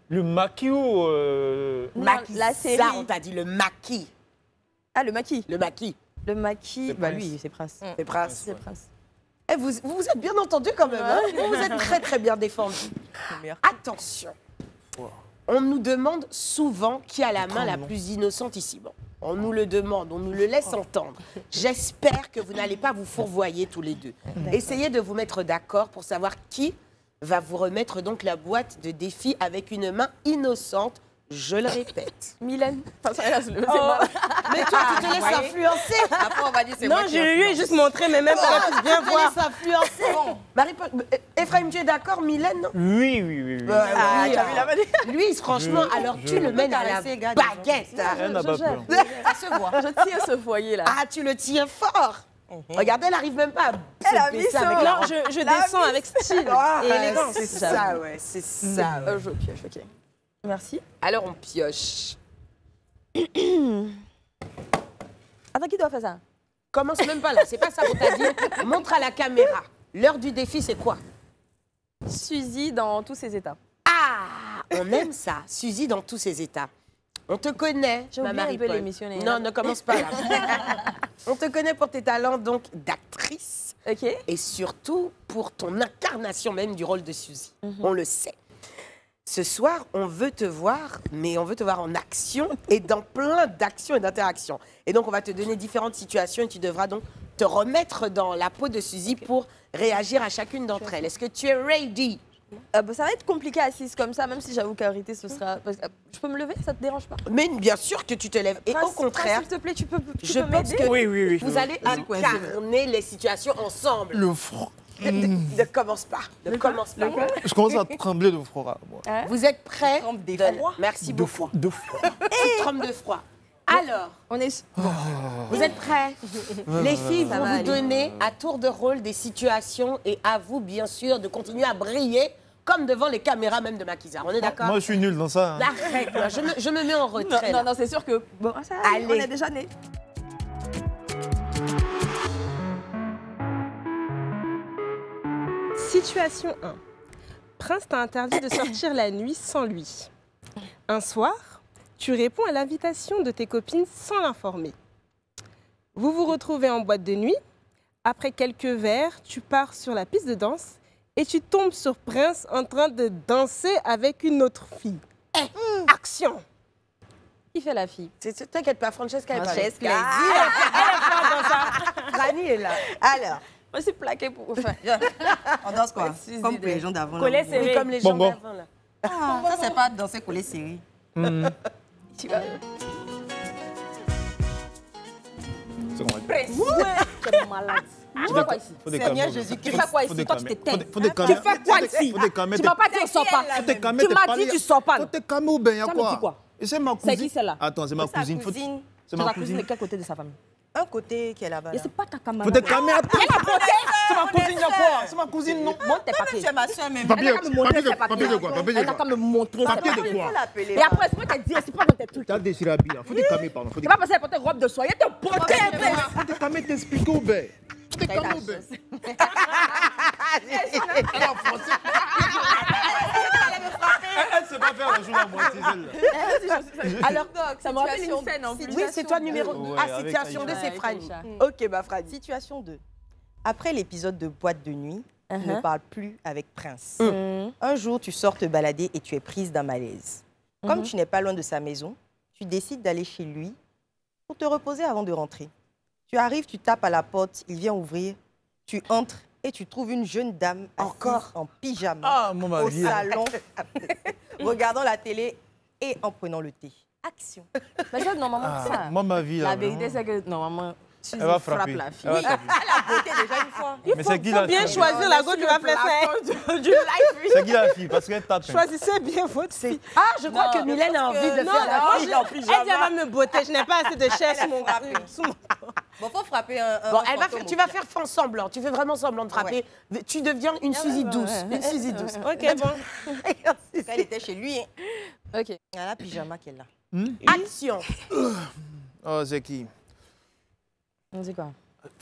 Le maquis ou. Non, Maquisard, la série. on t'a dit le maquis. Ah, le maquis. Le maquis. Le maquis. C'est Bah Prince. lui, c'est Prince. C'est Prince. C'est Prince. Eh, vous vous êtes bien entendus quand même. Hein, vous vous êtes très très bien défendus. Attention. On nous demande souvent qui a la main la plus innocente ici. Bon, on nous le demande, on nous le laisse entendre. J'espère que vous n'allez pas vous fourvoyer tous les deux. Essayez de vous mettre d'accord pour savoir qui va vous remettre donc la boîte de défi avec une main innocente. Je le répète. Mylène. Enfin, ça, elle a soulevé ses Oh. mains. Mais toi, tu te laisses influencer. Après, on va dire c'est Non, moi qui je lui ai juste montré, mais même pas pour bien Tu te voir. laisses influencer. Marie-Paul, Ephraïm, tu es d'accord, Mylène, non? Oui, oui, oui. oui. Ah, Tu as vu la main lui, franchement, alors tu le mènes à la baguette. Elle n'a pas peur. Ça se voit. Je tiens ce foyer là. Ah, tu le tiens fort. Regardez, elle n'arrive même pas à Elle a se mis baisser son- avec Non, la je descends avec style Ah, et élégance. c'est ça, ouais, c'est ça. ouais. Je pioche, ok. Merci. Alors, on pioche. Attends, qui doit faire ça? Commence même pas là, c'est pas ça qu'on t'a dit. Montre à la caméra. L'heure du défi, c'est quoi? Suzy dans tous ses états. Ah, on aime ça, Suzy dans tous ses états. On te connaît, J'ai ma oublié un peu Marie-Paul. l'émission, les Non, gars. ne commence pas là. On te connaît pour tes talents donc d'actrice Ok. et surtout pour ton incarnation même du rôle de Suzy. On le sait. Ce soir, on veut te voir, mais on veut te voir en action et dans plein d'actions et d'interactions. Et donc, on va te donner différentes situations et tu devras donc te remettre dans la peau de Suzy pour réagir à chacune d'entre elles. Est-ce que tu es ready? Bah, ça va être compliqué assise comme ça, même si j'avoue qu'en réalité ce sera. Parce que, je peux me lever, ça te dérange pas? Mais bien sûr que tu te lèves. Et Prince, au contraire, Prince, s'il te plaît, tu peux je pense m'aider? que Oui, oui, oui. vous allez incarner les situations ensemble. Le froid. Ne commence pas. Ne commence pas. Je commence à trembler de froid. Moi. Vous êtes prêts? Trempe d'effroi. Merci beaucoup. De froid. Tu trembles de froid. Alors, On est... vous êtes prêts? Les filles vont vous donner à tour de rôle des situations et à vous, bien sûr, de continuer à briller comme devant les caméras même de Maquisard. On est d'accord? Moi, je suis nul dans ça. La règle, je me mets en retrait. Non, là. non, c'est sûr que... Bon, ça, Allez. on est déjà nés. Situation 1. Prince t'a interdit de sortir la nuit sans lui. Un soir, tu réponds à l'invitation de tes copines sans l'informer. Vous vous retrouvez en boîte de nuit. Après quelques verres, tu pars sur la piste de danse et tu tombes sur Prince en train de danser avec une autre fille. Action! Qui fait la fille? T'inquiète pas, Francesca est pas là. Francesca, Rani est là. Alors, je suis plaquée pour... Enfin, on danse quoi? Précise Comme idée. pour les gens d'avant. Collé là. serré. Oui, comme les gens Bongo. d'avant, là. Ah, ça, c'est pas danser collé serré. Tu vas... C'est qu'on va dire. Tu es malade. Tu fais quoi ici? Faut des Seigneur caméras. Jésus, Tu fais quoi ici? Toi, tu Faut t'éteins. des Tu caméras. fais quoi ici? Faut des caméras. Tu m'as pas dit on sort pas. Faut des caméras. Tu m'as dit tu sors pas. Faut des caméras ou bien, y a Ça me dit quoi? quoi? Et c'est ma C'est cousine. qui celle-là? Attends, c'est ma Sa cousine. cousine, C'est Tu as ma la cousine de cousine. quel côté de sa famille? un côté qui est là-bas. Et là. c'est pas ta camarade. Faut des caméras. C'est Ma cousine, y a quoi? C'est ma cousine, non? Montre tes papiers. Tu es ma soeur, mais Papier, Elle n'a qu'à me montrer papier de ses papiers. papier de quoi? Papier de Elle n'a quoi? qu'à me montrer ses Papier de papiers. quoi? faut l'appeler. Et après, je peux te dire, c'est pas dans tes trucs. T'as déchiré la bille, là. Faut des caméras, pardon. Faut Tu des vas passer à porter robe de soirée, te porter un peu. Faut des caméras t'expliquer ou bien? Faut des caméras ou bien? Elle est en français. Elle sait pas faire la joue à moitié, celle-là. Alors, Ça me rappelle une scène en plus. oui, c'est toi numéro Ouais, 2. Ah, avec situation Aïcha. 2, c'est Franny. Aïcha. Ok, bah Franny. Situation 2. Après l'épisode de boîte de nuit, tu ne parles plus avec Prince. Un jour, tu sors te balader et tu es prise d'un malaise. Comme tu n'es pas loin de sa maison, tu décides d'aller chez lui pour te reposer avant de rentrer. Tu arrives, tu tapes à la porte, il vient ouvrir, tu entres et tu trouves une jeune dame assise en pyjama Ah, mon au mari. salon, regardant la télé et en prenant le thé. Action. Mais ça, normalement, ça. Moi, ma vie, là. La vérité, c'est que normalement, tu Elle va frappes frapper. la fille. Elle va taper. Elle a voté déjà une fois. Mais c'est qui la Bien fille? choisir la go, tu vas faire ça. C'est qui la fille? Parce qu'elle tape. Choisissez bien votre fille. Ah, je crois que Mylène a envie de faire la fille en Elle dit elle va me botter, je n'ai pas assez de chair sur mon sous mon- Bon, faut frapper un Bon, elle va fantôme faire, tu au vas pire. faire semblant. Tu fais vraiment semblant de frapper. Tu deviens une Suzy douce. Une Suzy douce. Ok, bon. Elle était chez lui. Hein. Ok. Elle a la pyjama qu'elle a. Action. Oh, c'est qui? On dit quoi?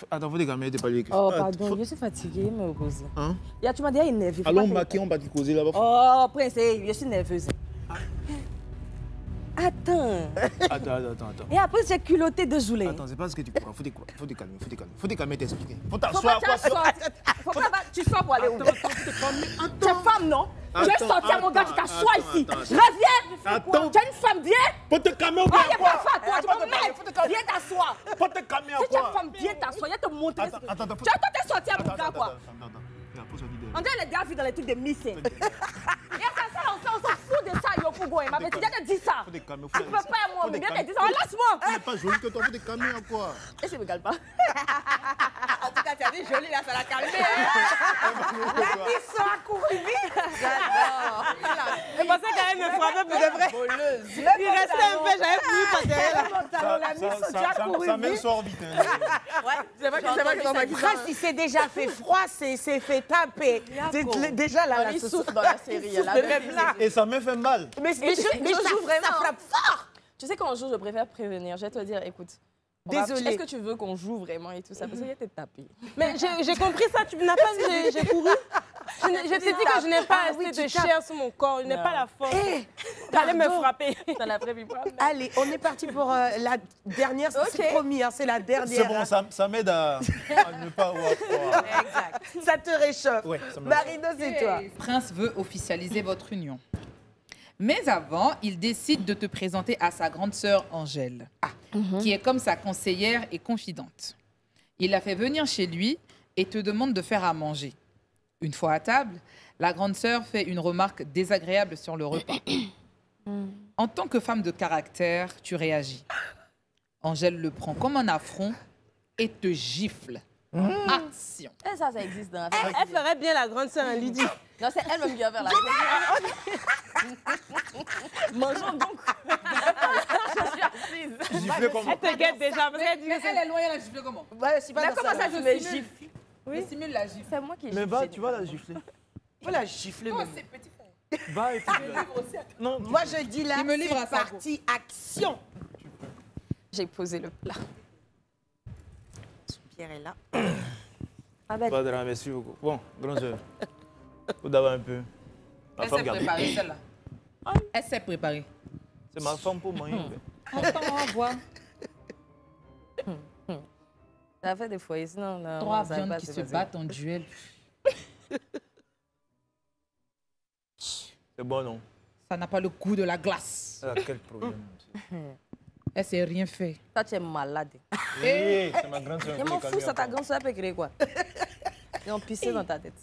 Attends, faut des caméras, t'es pas lié. Oh, pardon, je suis fatiguée, me reposer. Hein? Tu m'as déjà énervée. Allons, on va causer là-bas. Oh, Prince, je suis nerveuse. Attends. Attends. Et après, j'ai culotté de jouer. Attends, c'est pas ce que tu crois. Faut des calmer, faut des calmer, t'expliquer. Faut Faut pas t'asseoir. Faut pas tu sors pour aller où? Tu es femme, non? Tu es sorti à mon gars, tu t'assois ici. Reviens. Attends. Tu es une femme, viens. Faut te calmer ou Oh, bien il n'y a quoi? pas femme, toi, tu m'emmerdes. Viens t'asseoir. Faut te calmer Si à tu es quoi? femme, viens t'asseoir. Viens te montrer. Attends, Tu as t'es sorti à mon gars, quoi. Attends. Regarde, pose la vidéo. On dirait les gars vivent dans les trucs de missing. Et ça, on s'en fout de ça, yo, Pougo. Ma petite, elle te dit ça. Faut des calmer. Tu peux pas, moi, mais bien qu'elle dit ça. Laisse-moi. Tu n'es pas jolie que toi, faut des calmer à quoi? Et ça me regarde pas. En tout cas, tu as dit joli là, ça l'a calmé. Ils sont accourus vite. Je pensais qu'elle me frappait pour de vrai. Il restait un peu, j'avais voulu passer là. Ça même sort vite. Hein. C'est vrai que c'est vrai que Prince, il s'est déjà fait froid, c'est fait taper. Déjà là, il souffre dans la série. même là. Et ça me fait mal. Mais je joue vraiment. ça frappe fort. Tu sais, quand on joue, je préfère prévenir. Je vais te dire, écoute. Désolée. Est-ce que tu veux qu'on joue vraiment et tout ça? Parce qu'il y a été tapé. Mais j'ai compris ça, tu n'as pas vu, j'ai couru. Je t'ai dit que je n'ai pas assez de chair sur mon corps, je n'ai pas la force. T'allais me frapper. Ça l'a prévu pas. Allez, on est parti pour la dernière. C'est promis, hein, c'est la dernière. C'est bon, ça m'aide à ne pas avoir froid. Exact. Ça te réchauffe. Ouais, ça me- Marino, c'est toi. Prince veut officialiser votre union. Mais avant, il décide de te présenter à sa grande sœur Angèle, qui est comme sa conseillère et confidente. Il la fait venir chez lui et te demande de faire à manger. Une fois à table, la grande sœur fait une remarque désagréable sur le repas. En tant que femme de caractère, tu réagis. Angèle le prend comme un affront et te gifle. Action. Et ça existe dans la Elle ferait bien la grande sœur, Lydie. Non, c'est elle-même qui va faire la Mangeons donc. Je suis assise. Gifler comment? Elle te guette déjà. Parce qu'elle dit que Elle est loin, elle a giflé comment? Ouais, je suis pas Mais dans comment ça, là. je me gifle? Je simule la gifle. C'est moi qui Mais gifle. va, tu vas la gifler. Faut la gifler. Oh, même. c'est petit frère. Va et puis. Non, Moi, je dis là, Il me livre à c'est sa parti action. J'ai posé le plat. Pierre est là. Ah ben, pas de la merci beaucoup. Bon, grand sœur. Faut d'abord un peu. Ma Elle femme s'est garde. préparée, celle-là. Elle s'est préparée. C'est ma femme pour manger. Attends, on va voir. ça fait des fois, sinon... non, Trois ça va viandes pas qui se se passer. battent en duel. C'est bon, non? Ça n'a pas le goût de la glace. Quel problème? Elle s'est rien fait. Toi, tu es malade. Oui, c'est ma grande sœur. Je m'en fous, ça ta grande soeur peut créer quoi? Ils ont pissé dans ta tête.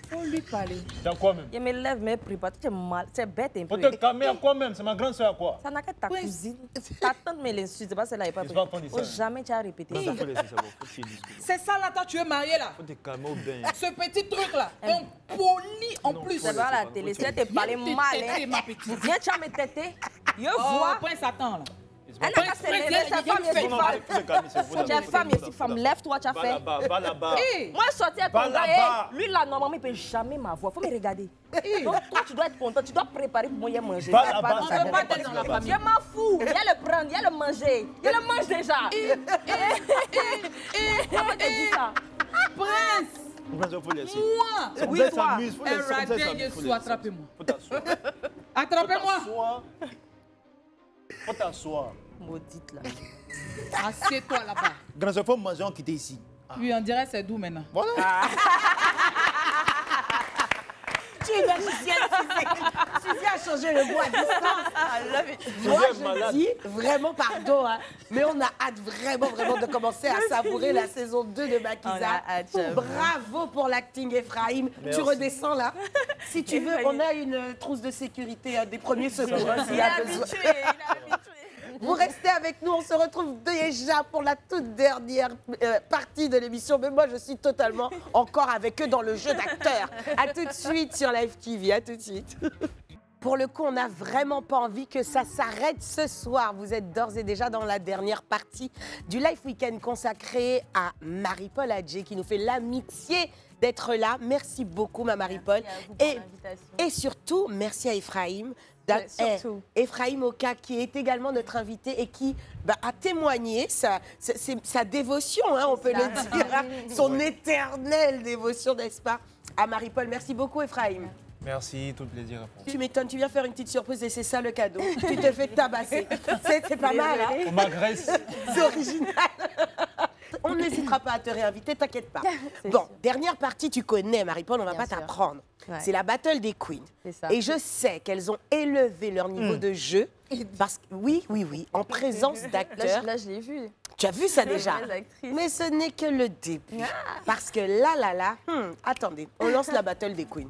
Faut lui parler. Dans quoi même? Je me lève, mais prépare. Tu es mal, tu es bête un Faut peu. te calmer à quoi même? C'est ma grande sœur à quoi? Ça n'a qu'à ta cousine. Ta tante me l'insulte, c'est pas celle-là, elle n'est pas C'est pas fond de ça. jamais tu as répété Non, ça. ça faut laisser ça. Faut que tu discutes. C'est ça là, toi, tu es mariée là. Faut te calmer au bain. Ce petit truc là, on polie en plus. C'est pas à la télé, si elle te parlait Viens te mal, téter, hein. ma petite. Viens, tu vas me téter. Je Oh, vois. prince attend là. Elle n'a qu'à se lever, sa femme, je suis Non, femme. faut te calmer, c'est vous. Tu es femme, je suis femme. Lève-toi, tu as Va fait. là-bas, va là-bas. Moi, je sortais avec Va ton gars. là-bas. Lui, là, normalement, il ne peut jamais m'avoir. Il faut me regarder. Donc, toi, tu dois être content. Tu dois préparer pour moi, y manger. Va là-bas. On ne veut pas être dans la famille. Je m'en fous. Il y a le prendre, il y a le manger. Il le mange déjà. Comment tu dis ça? Prince, Pourquoi ça faut laisser? moi. C'est comme Oui, ça, toi. ça s'amuse. Faut Un laisser, comme ça, ça radin, s'amuse, faut Yesu, laisser. attrapez-moi. Faut t'asseoir. Attrapez-moi. Faut t'asseoir. Maudite là. Assieds-toi là-bas. Grand sœur, faut manger en quitter ici. Oui, on dirait c'est doux maintenant. Voilà. Tu es magicienne, Suzy a changé le goût à distance. Moi, Suzy est je malade. dis vraiment pardon, hein, mais on a hâte vraiment de commencer à savourer la saison 2 de Maquisard. On a hâte, j'avoue. Bravo pour l'acting, Ephraim. Merci. Tu redescends là. Si tu veux, on a une trousse de sécurité, des premiers secours hein, s'il y a besoin. Vous restez avec nous, on se retrouve déjà pour la toute dernière partie de l'émission. Mais moi, je suis totalement encore avec eux dans le jeu d'acteur. À tout de suite sur Live TV, à tout de suite. Pour le coup, on n'a vraiment pas envie que ça s'arrête ce soir. Vous êtes d'ores et déjà dans la dernière partie du Live Weekend consacré à Marie-Paul Adjé qui nous fait l'amitié d'être là. Merci beaucoup, ma Marie-Paul. Et surtout, merci à Ephraim. Surtout. Ephraim Oka, qui est également notre invité et qui a témoigné sa dévotion, hein, on peut le dire, hein, son éternelle dévotion, n'est-ce pas, à Marie-Paul. Merci beaucoup, Ephraim. Merci, tout plaisir à prendre. Tu m'étonnes, tu viens faire une petite surprise et c'est ça le cadeau. Tu te fais tabasser. C'est pas mal, hein? On m'agresse. C'est original. On n'hésitera pas à te réinviter, t'inquiète pas. Bon, dernière partie, tu connais, Marie-Paul, on ne va Bien pas sûr. t'apprendre. Ouais. C'est la Battle des Queens. C'est ça. Et je sais qu'elles ont élevé leur niveau de jeu. Parce que, oui, en présence d'acteurs. Là, je l'ai vu. Tu as vu ça déjà? Les actrices. Mais ce n'est que le début. Parce que là, attendez, on lance la Battle des Queens.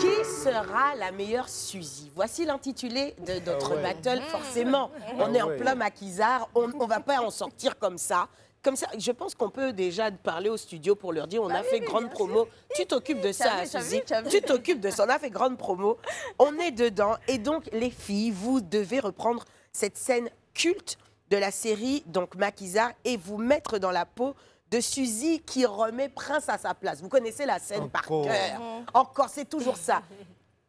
Qui sera la meilleure Suzy? Voici l'intitulé de notre battle. Forcément, on est en plein maquisard. On ne va pas en sortir comme ça. Comme ça, je pense qu'on peut déjà parler au studio pour leur dire on a fait grande promo. Tu t'occupes de ça, vu, Suzy. t'as vu. Tu t'occupes de ça. On a fait grande promo. On est dedans. Et donc, les filles, vous devez reprendre cette scène culte de la série, donc Maquisard, et vous mettre dans la peau de Suzy qui remet Prince à sa place. Vous connaissez la scène par Encore. cœur. Encore, c'est toujours ça.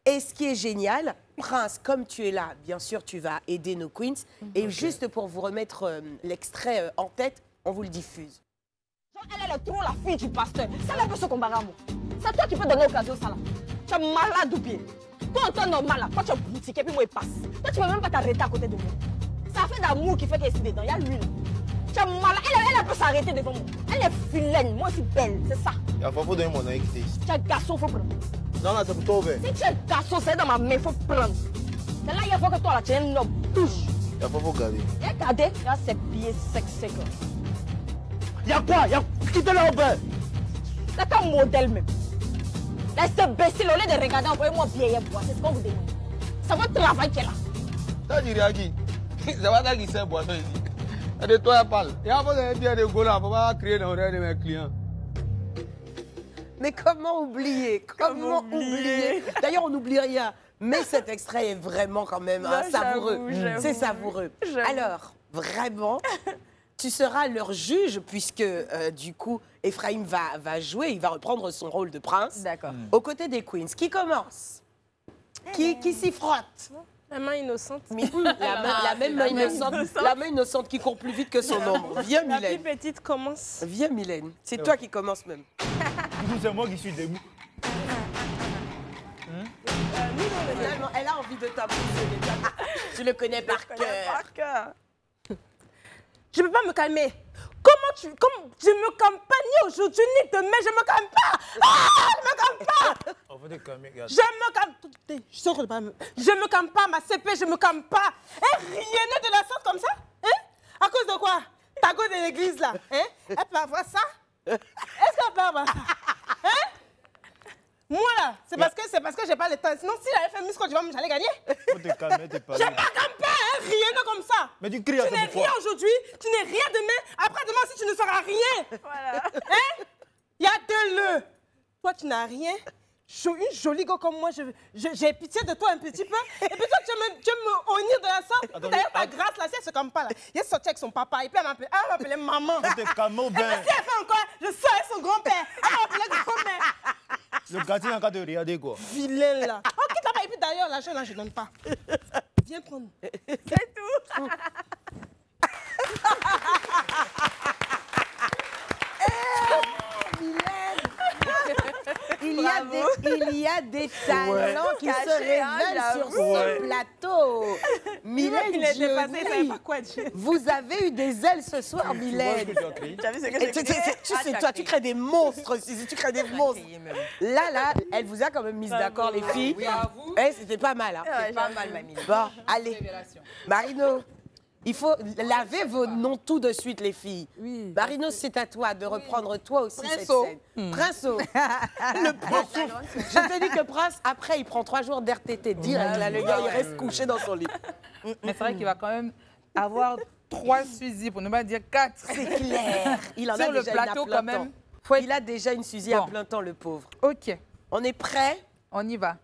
Et ce qui est génial, Prince, comme tu es là, bien sûr, tu vas aider nos queens. Et juste pour vous remettre l'extrait en tête, on vous le diffuse. Elle est trop la fille du pasteur. Ça n'est pas ce qu'on va moi. C'est toi qui peux donner l'occasion ça là. Tu es malade ou bien? Toi, en temps normal, là, quand tu es boutique et puis moi, il passe. Toi, tu ne peux même pas t'arrêter à côté de moi. C'est la fait d'amour qui fait qu'elle est ici dedans. Il y a l'huile. Tu es malade. Elle peut s'arrêter devant moi. Elle est vilaine. Moi aussi belle. C'est ça. Il faut donner mon invité. Tu es garçon, il faut prendre. Non, c'est pour toi ouvert. Si tu es garçon, c'est dans ma main, il faut prendre. C'est là, il faut que toi, là, tu es un homme. Touche. Il faut garder. Regardez, là, c'est pieds secs. Il y a quoi? Quittez le ouvert. C'est un modèle même. Laissez baisser, au lieu de regarder, envoyez-moi vieille bois. C'est ce qu'on vous demande. C'est votre travail qui est là. T'as dit Réagi, c'est pas ça qui sert boisson ici. Et de toi, elle parle. Il y a pas de bien de go là, faut pas crier dans l'oreille de mes clients. Mais comment oublier? Comment oublier? D'ailleurs, on n'oublie rien. Mais cet extrait est vraiment quand même savoureux. C'est savoureux. Alors, vraiment, tu seras leur juge puisque, du coup, Ephraim va jouer, il va reprendre son rôle de prince. D'accord. Aux côtés des queens. Qui commence? Qui s'y frotte? La main innocente. La main innocente qui court plus vite que son ombre. Viens, La Mylène. plus petite commence. Viens, Mylène. C'est toi qui commence même. Du coup, c'est moi qui suis debout. Finalement, elle a envie de t'appeler. Tu le connais par cœur. Je ne peux pas me calmer. Comme je me calme pas ni aujourd'hui ni demain, je me calme pas. Je me calme pas. On va te calmer, regarde. Je me calme. Je suis je me calme pas, ma CP, je me calme pas. Rien de la sorte comme ça. Hein? À cause de quoi? Ta go de l'église là. Hein? Elle peut avoir ça? Est-ce qu'elle peut avoir ça? Hein? Moi là, c'est parce que j'ai pas le temps. Sinon, si j'avais fait Miss Côte d'Ivoire, j'allais gagner. Faut te calmer, t'es pas Je me calme pas, hein? Rien de comme ça. Mais tu cries à Tu n'es rien aujourd'hui, tu n'es rien demain. Après-demain aussi, tu ne seras rien. Voilà. Hein? Il y a deux le. Toi, tu n'as rien. Une jolie go comme moi, j'ai pitié de toi un petit peu. Et puis toi, tu veux me honnir de la sorte. D'ailleurs, ta grâce, là, si elle se calme pas, là. Il est sorti avec son papa et puis elle m'appelait maman. Faut te calmer bien. Et si elle fait encore, je sors avec son grand-père. Elle m'appelait grand-père. Le gardien n'a qu'à te regarder, quoi. Vilain, là. Oh, quitte là-bas. Et puis d'ailleurs, l'argent, là, je donne pas. Viens prendre. C'est tout. Il y a des talents qui se révèlent sur ce plateau. Mylène Diony, vous avez eu des ailes ce soir, Mylène. Tu sais, toi, tu crées des monstres, tu crées des monstres. Là, elle vous a quand même mise d'accord, les filles. C'était pas mal. C'était pas mal, ma Mylène. Bon, allez. Marino. Il faut laver vos noms tout de suite, les filles. Oui. Marino, c'est à toi de reprendre toi aussi cette scène. Princeau. Le Prince. Je te dis que Prince, après, il prend 3 jours d'RTT direct. Là, le gars, il reste couché dans son lit. Mais c'est vrai qu'il va quand même avoir 3 fusils, pour ne pas dire 4. C'est clair. Il en a sur le déjà plateau, une à plein quand même. Temps. Il a déjà une Suzy à plein temps, le pauvre. OK. On est prêts? On y va.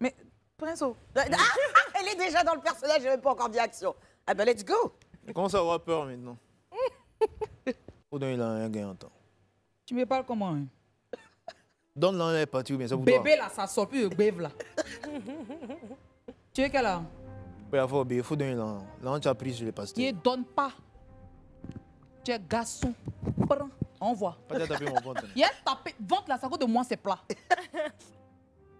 Mais, Princeau. Elle est déjà dans le personnage, j'ai même pas encore dit action. Ah ben, let's go. Je commence à avoir peur maintenant. Donne-lui un gain en temps. Tu me parles comment, hein? Donne-lui un parti ou bien ça pour Bébé, là, ça sort plus de bève, là. Tu es quel là? Il faut donner là. Là, tu as pris sur les pasteurs. Ne donne pas. Tu es garçon. Prends. Envoie. Pas taper mon ventre. Il a tapé. Ventre là, ça coûte de moi, c'est plat.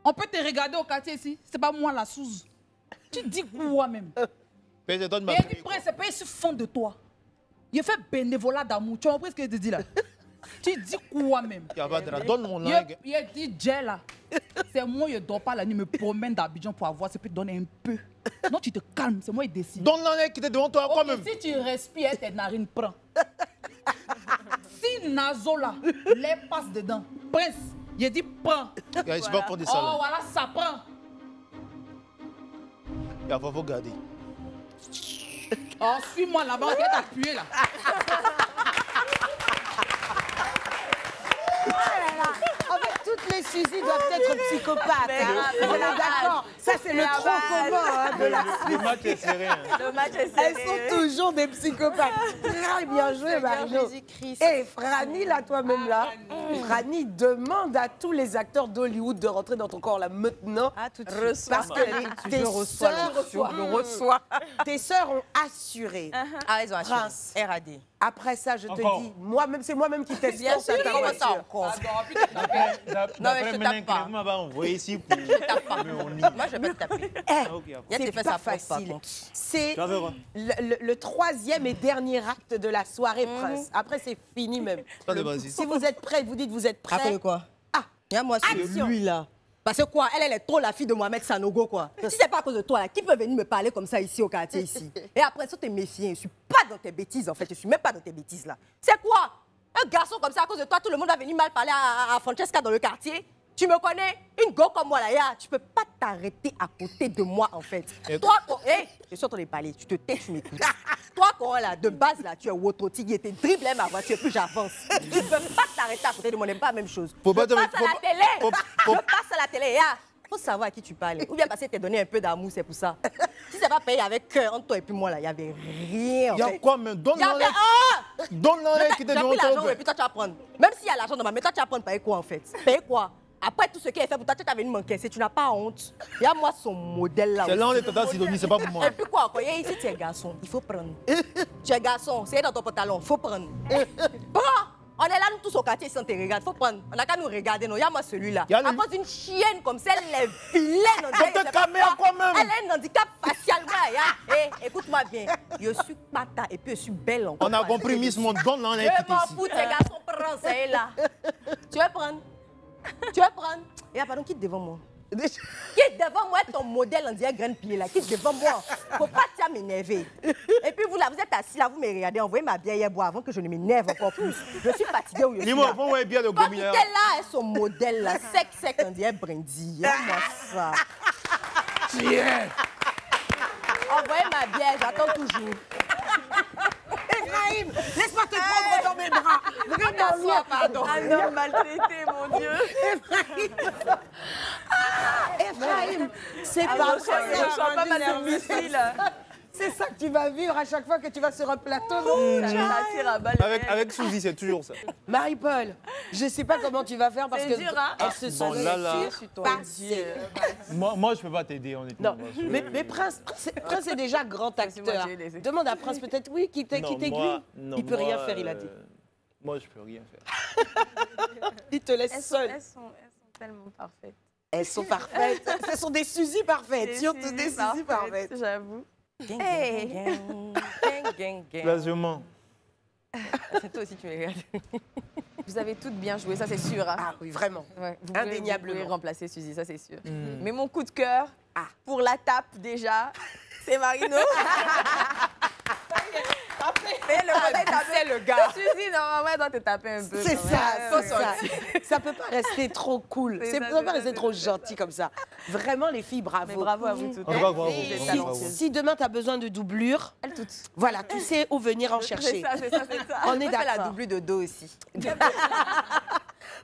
On peut te regarder au quartier ici. C'est pas moi la Suze. Tu dis quoi même? Et il dit, Prince, c'est pas ici fond de toi. Il fait bénévolat d'amour. Tu as compris ce que je te dis là? Tu dis quoi même? Donne mon langue. Il a dit, Jay là, c'est moi, je ne dors pas la nuit, je me promène d'Abidjan pour avoir, ça peut te donner un peu. Non, tu te calmes, c'est moi qui décide. Donne langue qui était devant toi, quoi même? Si tu respires, tes narines prennent. Si Nazo là, les passe dedans, Prince, il dit prends. Oh voilà, ça prend. Il va falloir garder. Oh, suis-moi là-bas, on va t'appuyer là. En fait, toutes les Suzy doivent être psychopathes. On est d'accord. Ça, c'est le tronc commun de la Suzy. Le match est serré. Le match est serré. Elles sont toujours des psychopathes. Très bien joué, Marino. Et Franny, là, toi-même, là, Franny demande à tous les acteurs d'Hollywood de rentrer dans ton corps, là, maintenant. Ah, tout de suite. Parce que tes sœurs ont assuré. Ah, ils ont assuré. Prince. RAD. Après ça, je te dis, moi-même, c'est moi-même qui t'ai bien sûr. Comment ça encore? Non, mais je te tape pas. On va envoyer ici pour... Je te tape pas. Moi, je vais pas te taper. C'est pas facile. C'est le 3e et dernier acte de la soirée, Prince. Après, c'est fini même. Si vous êtes prêts, vous dites vous êtes prêts. Après quoi? Ah, moi, c'est lui, là. Parce que quoi, elle est trop la fille de Mohamed Sanogo, quoi. Si c'est pas à cause de toi, là, qui peut venir me parler comme ça ici au quartier, ici? Et après, ça, t'es méfiant. Je suis pas dans tes bêtises, en fait. Je suis même pas dans tes bêtises, là. C'est quoi? Un garçon comme ça, à cause de toi, tout le monde va venir mal parler à Francesca dans le quartier? Tu me connais? Une go comme moi, là, tu peux pas t'arrêter à côté de moi, en fait. Toi, je suis en train de parler. Tu te tais, tu m'écoutes. toi, quand là, de base, là, tu es wototigui, tu dribbles ma voiture, puis j'avance. Tu ne peux pas t'arrêter à côté de moi, on n'aime pas la même chose. Je passe à la télé. Je passe à la télé. Il faut savoir à qui tu parles. Ou bien parce que t'es donné un peu d'amour, c'est pour ça. Si c'est pas payé avec cœur entre toi et puis moi, là, il n'y avait rien. Il y a quoi, même? Donne-leur qui te donne l'argent, et puis toi, tu vas prendre. Même s'il y a l'argent dans ma main, toi, tu vas prendre payer quoi, en fait? Payer quoi? Après tout ce qui est fait pour toi, tu avais une manquer, tu n'as pas honte. Il y a moi son modèle là. C'est là où les tatas Sidonie, c'est pas pour moi. Et puis quoi encore? Ici, tu es garçon, il faut prendre. Tu es garçon, c'est dans ton pantalon, il faut prendre. Prends! On est là, nous tous au quartier, ici, on te regarde. Faut prendre. On n'a qu'à nous regarder. Non, il y a moi celui-là. À cause d'une chienne comme ça, elle est vilaine. Elle a un handicap facialement. Écoute-moi bien. Je suis pata et puis je suis belle encore. On a compris, Miss Monde. Donne-la, on est Je m'en fous, tes garçons, prends ça là. Tu veux prendre? Tu veux prendre? Et pardon, quitte devant moi. Quitte devant moi, ton modèle, on dirait graine pied là. Quitte devant moi. Faut pas t'y m'énerver. Et puis vous là, vous êtes assis là, vous me regardez, envoyez ma bière boire avant que je ne m'énerve encore plus. Je suis fatiguée où je suis. Dis-moi, vous voyez bien le gomi là. Là, son modèle là, sec, on dirait brindille. Moi ça. Tiens. Envoyez ma bière, j'attends toujours. Ephraim, laisse-moi te prendre dans mes bras. Vraiment, viens, pardon. Un homme maltraité, mon Dieu. Ephraim, c'est pas c'est ça que tu vas vivre à chaque fois que tu vas sur un plateau. Avec Suzy, c'est toujours ça. Marie-Paul, je ne sais pas comment tu vas faire parce que elles se sont passées. Moi, je ne peux pas t'aider, honnêtement. Non, mais Prince est déjà grand acteur. Demande à Prince peut-être, oui, qui t'aiguille. Il ne peut rien faire, il a dit. Moi, je ne peux rien faire. Il te laisse seul. Elles sont tellement parfaites. Elles sont parfaites. Ce sont des Suzy parfaites. Surtout des Suzy parfaites. J'avoue. Largement. C'est toi aussi, tu me regardes. Vous avez toutes bien joué, ça c'est sûr. Hein. Ah oui, vraiment. Ouais, indéniablement. Vous pouvez remplacer Suzy, ça c'est sûr. Mais mon coup de cœur, pour la tape déjà, c'est Marino. C'est le gars. Suzy, normalement, elle doit te taper un peu. C'est ça. Ça peut pas rester trop cool. Ça peut pas rester trop gentil comme ça. Vraiment, les filles, bravo. Mais bravo à vous toutes. Bravo. Si demain, tu as besoin de doublure, elles toutes. Voilà, tu sais où venir en chercher. C'est ça. On est d'accord. la doublure de dos aussi.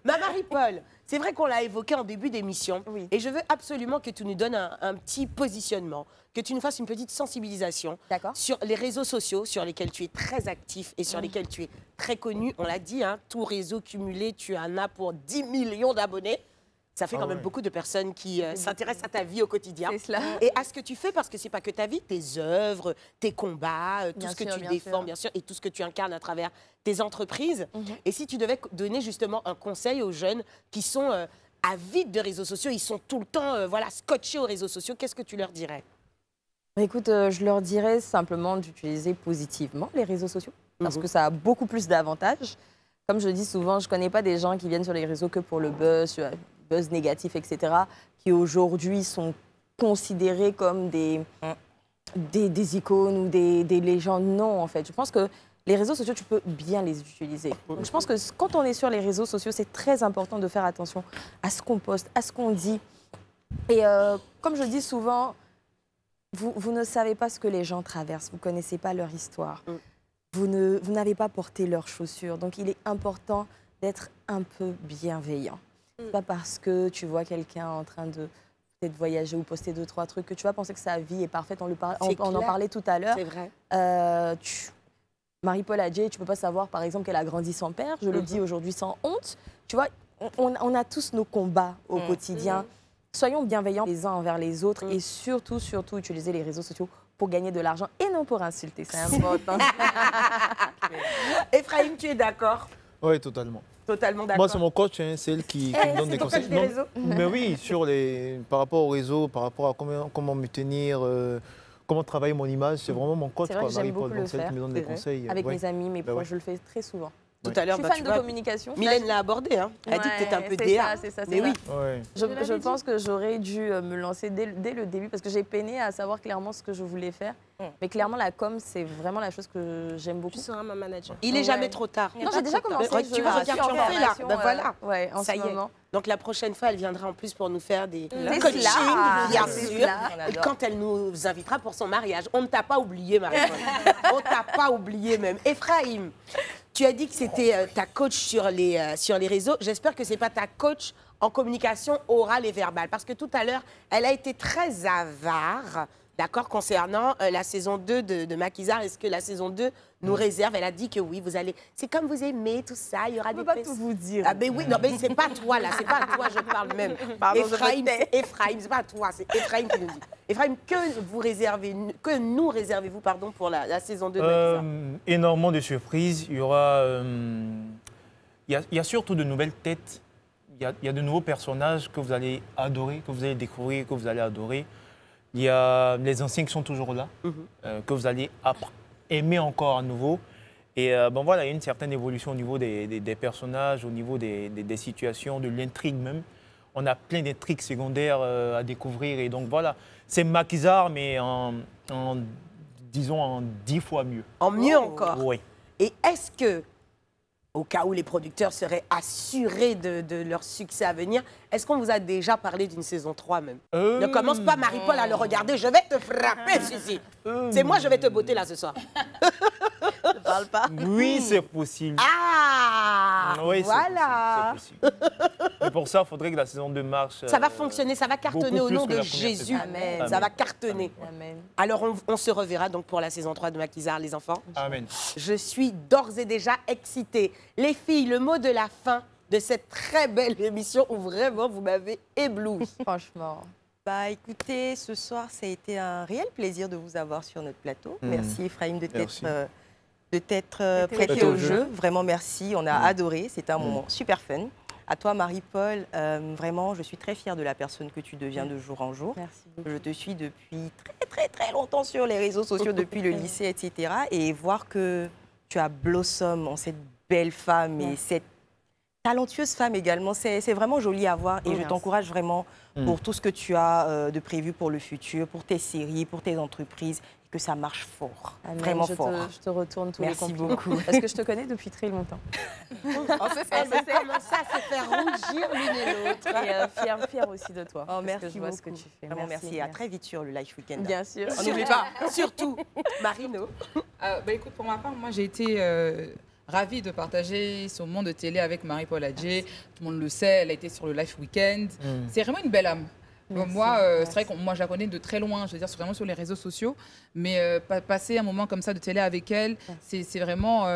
Ma Marie-Paul, c'est vrai qu'on l'a évoqué en début d'émission. Oui. Et je veux absolument que tu nous donnes un petit positionnement, que tu nous fasses une petite sensibilisation sur les réseaux sociaux sur lesquels tu es très actif et sur lesquels tu es très connu. On l'a dit, hein, tout réseau cumulé, tu en as pour 10 millions d'abonnés. Ça fait quand même beaucoup de personnes qui s'intéressent à ta vie au quotidien. Et à ce que tu fais, parce que c'est pas que ta vie, tes œuvres, tes combats, tout ce que tu défends, bien sûr, et tout ce que tu incarnes à travers tes entreprises. Et si tu devais donner justement un conseil aux jeunes qui sont avides de réseaux sociaux, ils sont tout le temps scotchés aux réseaux sociaux, qu'est-ce que tu leur dirais? Écoute, je leur dirais simplement d'utiliser positivement les réseaux sociaux, parce que ça a beaucoup plus d'avantages. Comme je le dis souvent, je ne connais pas des gens qui viennent sur les réseaux que pour le buzz négatif, etc., qui aujourd'hui sont considérés comme des icônes ou des légendes. Non, en fait. Je pense que les réseaux sociaux, tu peux bien les utiliser. Donc, je pense que quand on est sur les réseaux sociaux, c'est très important de faire attention à ce qu'on poste, à ce qu'on dit. Et comme je dis souvent, vous ne savez pas ce que les gens traversent, vous ne connaissez pas leur histoire. Vous n'avez pas porté leurs chaussures. Donc, il est important d'être un peu bienveillant. Pas parce que tu vois quelqu'un en train de peut-être voyager ou poster 2-3 trucs que tu vas penser que sa vie est parfaite. On en parlait tout à l'heure. C'est vrai. Marie-Paul Adjei, tu ne peux pas savoir, par exemple, qu'elle a grandi sans père. Je le dis aujourd'hui sans honte. Tu vois, on a tous nos combats au quotidien. Soyons bienveillants les uns envers les autres et surtout, utiliser les réseaux sociaux pour gagner de l'argent et non pour insulter. C'est important. Ephraim, tu es d'accord? Oui, totalement. Totalement d'accord. Moi, c'est mon coach, hein, c'est elle qui me donne des conseils. Mais oui, par rapport au réseau, par rapport à comment me tenir, comment travailler mon image, c'est vraiment mon coach, Marie-Paul. C'est elle qui me donne des conseils. Avec mes amis, mes proches, je le fais très souvent. Tout à l'heure, je suis fan de communication. Mylène l'a abordé. Hein. Elle a dit que tu étais un peu DA. C'est ça. Mais oui. Ouais. Je pense que j'aurais dû me lancer dès le début parce que j'ai peiné à savoir clairement ce que je voulais faire. Mais clairement, la com, c'est vraiment la chose que j'aime beaucoup. Tu seras ma manager. Il n'est jamais trop tard. Non, j'ai déjà commencé. Tu vois, regarde, tu en fais là. Ben voilà. Ouais, en ça ce y est. moment. Donc la prochaine fois, elle viendra en plus pour nous faire des C'est coachings, cela, bien c'est sûr. cela. Et quand elle nous invitera pour son mariage, on ne t'a pas oublié, Marie-Paul. On ne t'a pas oublié même. Ephraim, tu as dit que c'était ta coach sur les réseaux. J'espère que ce n'est pas ta coach en communication orale et verbale. Parce que tout à l'heure, elle a été très avare, d'accord, concernant la saison 2 de Maquisard. Est-ce que la saison 2 nous réserve? Elle a dit que oui, vous allez... C'est comme vous aimez, tout ça, il y aura des... Je ne peux pas tout vous dire. Ah ben oui, non, mais c'est pas toi là, c'est pas à toi, je parle même. Pardon, Ephraim, c'est pas à toi, c'est Ephraim qui nous dit. Ephraim, que nous réservez-vous pardon, pour la saison 2 de Maquisard? Énormément de surprises. Il y aura... il y a surtout de nouvelles têtes. Il y a de nouveaux personnages que vous allez adorer, que vous allez découvrir, que vous allez adorer. Il y a les anciens qui sont toujours là, que vous allez aimer encore à nouveau. Et bon, voilà, il y a une certaine évolution au niveau des personnages, au niveau des situations, de l'intrigue même. On a plein d'intrigues secondaires à découvrir. Et donc voilà, c'est Maquisard, mais disons en 10 fois mieux. En mieux encore? Oui. Et est-ce que, au cas où les producteurs seraient assurés de leur succès à venir, est-ce qu'on vous a déjà parlé d'une saison 3 même? Ne commence pas, Marie-Paul, à le regarder. Je vais te frapper, Suzy. C'est moi, je vais te botter là ce soir. Je parle pas. Oui, c'est possible. Ah, oui, voilà. c'est possible. Mais pour ça, il faudrait que la saison 2 marche. Ça va fonctionner, ça va cartonner au nom de Jésus. Amen. Ça va cartonner. Amen. Alors, on se reverra donc pour la saison 3 de Maquisard, les enfants. Amen. Je suis d'ores et déjà excitée. Les filles, le mot de la fin de cette très belle émission où vraiment vous m'avez ébloui. Franchement. Bah écoutez, ce soir, ça a été un réel plaisir de vous avoir sur notre plateau. Merci Ephraim de t'être prêté au jeu. Vraiment merci, on a adoré, c'était un moment super fun. À toi Marie-Paul, vraiment je suis très fière de la personne que tu deviens de jour en jour. Merci beaucoup. Je te suis depuis très longtemps sur les réseaux sociaux, depuis le lycée, etc. Et voir que tu as blossom en cette belle femme et cette talentueuse femme également, c'est vraiment joli à voir et je t'encourage vraiment pour tout ce que tu as de prévu pour le futur, pour tes séries, pour tes entreprises, et que ça marche fort, vraiment fort. Je te retourne tous Merci les compliments. beaucoup. Parce que je te connais depuis très longtemps. Elle commence à se faire rougir l'une et l'autre. Et fière aussi de toi. Oh, merci que je vois beaucoup. ce que tu fais. Vraiment merci. Et à très vite sur le Life Weekend. Bien sûr. On n'oublie pas, surtout, Marino. Écoute, pour ma part, moi j'ai été ravie de partager ce moment de télé avec Marie-Paul Adjei. Tout le monde le sait, elle a été sur le Life Weekend. C'est vraiment une belle âme. Moi, c'est vrai que moi, je la connais de très loin, je veux dire, vraiment sur les réseaux sociaux. Mais passer un moment comme ça de télé avec elle, c'est vraiment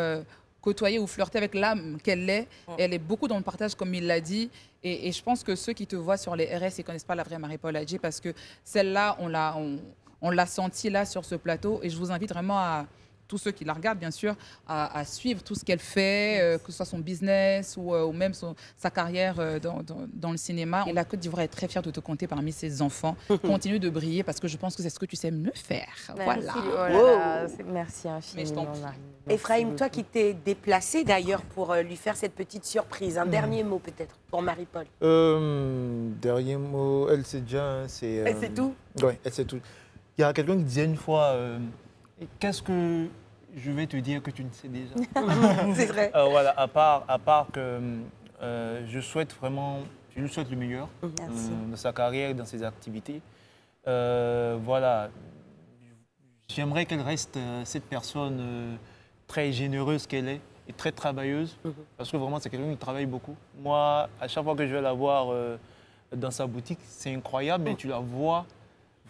côtoyer ou flirter avec l'âme qu'elle est. Elle est beaucoup dans le partage, comme il l'a dit. Et je pense que ceux qui te voient sur les RS ne connaissent pas la vraie Marie-Paul Adjei parce que celle-là, on l'a sentie là sur ce plateau. Et je vous invite vraiment à tous ceux qui la regardent, bien sûr, à suivre tout ce qu'elle fait, que ce soit son business ou même sa carrière dans le cinéma. Et la Côte d'Ivoire est très fière de te compter parmi ses enfants. Continue de briller parce que je pense que c'est ce que tu sais mieux faire. Merci. Voilà. Merci infiniment, Marie. Ephraim, toi qui t'es déplacé d'ailleurs pour lui faire cette petite surprise, un dernier mot peut-être pour Marie-Paul. Dernier mot, elle sait déjà. Elle sait tout? Oui, elle sait tout. Il y a quelqu'un qui disait une fois... Qu'est-ce que je vais te dire que tu ne sais déjà? C'est vrai. Voilà, à part que je souhaite vraiment, je lui souhaite le meilleur dans sa carrière, dans ses activités. Voilà, j'aimerais qu'elle reste cette personne très généreuse qu'elle est et très travailleuse, parce que vraiment c'est quelqu'un qui travaille beaucoup. Moi, à chaque fois que je vais la voir dans sa boutique, c'est incroyable, mais tu la vois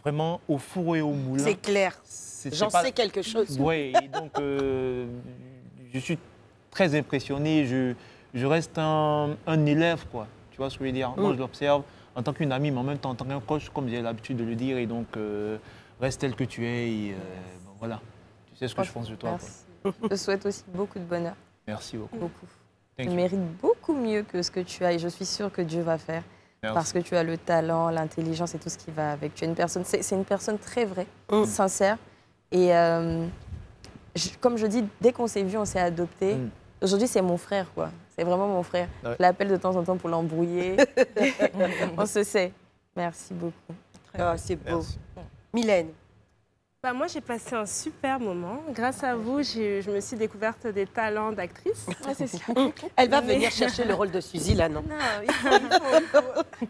vraiment au four et au moulin. C'est clair. J'en sais quelque chose. Oui, donc je suis très impressionné. Je reste un élève, quoi. Tu vois ce que je veux dire? Moi, je l'observe en tant qu'une amie, mais en même temps en tant qu'un coach, comme j'ai l'habitude de le dire. Et donc, reste tel que tu es. Et, bon, voilà, tu sais ce que je pense de toi. Merci. Je te souhaite aussi beaucoup de bonheur. Merci beaucoup. Beaucoup. Thank tu you. mérites beaucoup mieux que ce que tu as. Et je suis sûre que Dieu va faire. Merci. Parce que tu as le talent, l'intelligence et tout ce qui va avec. Tu es une personne, c'est une personne très vraie, sincère. Et comme je dis, dès qu'on s'est vu, on s'est adopté. aujourd'hui, c'est mon frère, quoi. C'est vraiment mon frère. Ouais. Je l'appelle de temps en temps pour l'embrouiller. On se sait. Merci beaucoup. Oh, c'est beau. Mylène. Bah, moi, j'ai passé un super moment. Grâce à vous, je me suis découverte des talents d'actrice. Elle va venir chercher le rôle de Suzy, là, non? Non, il faut.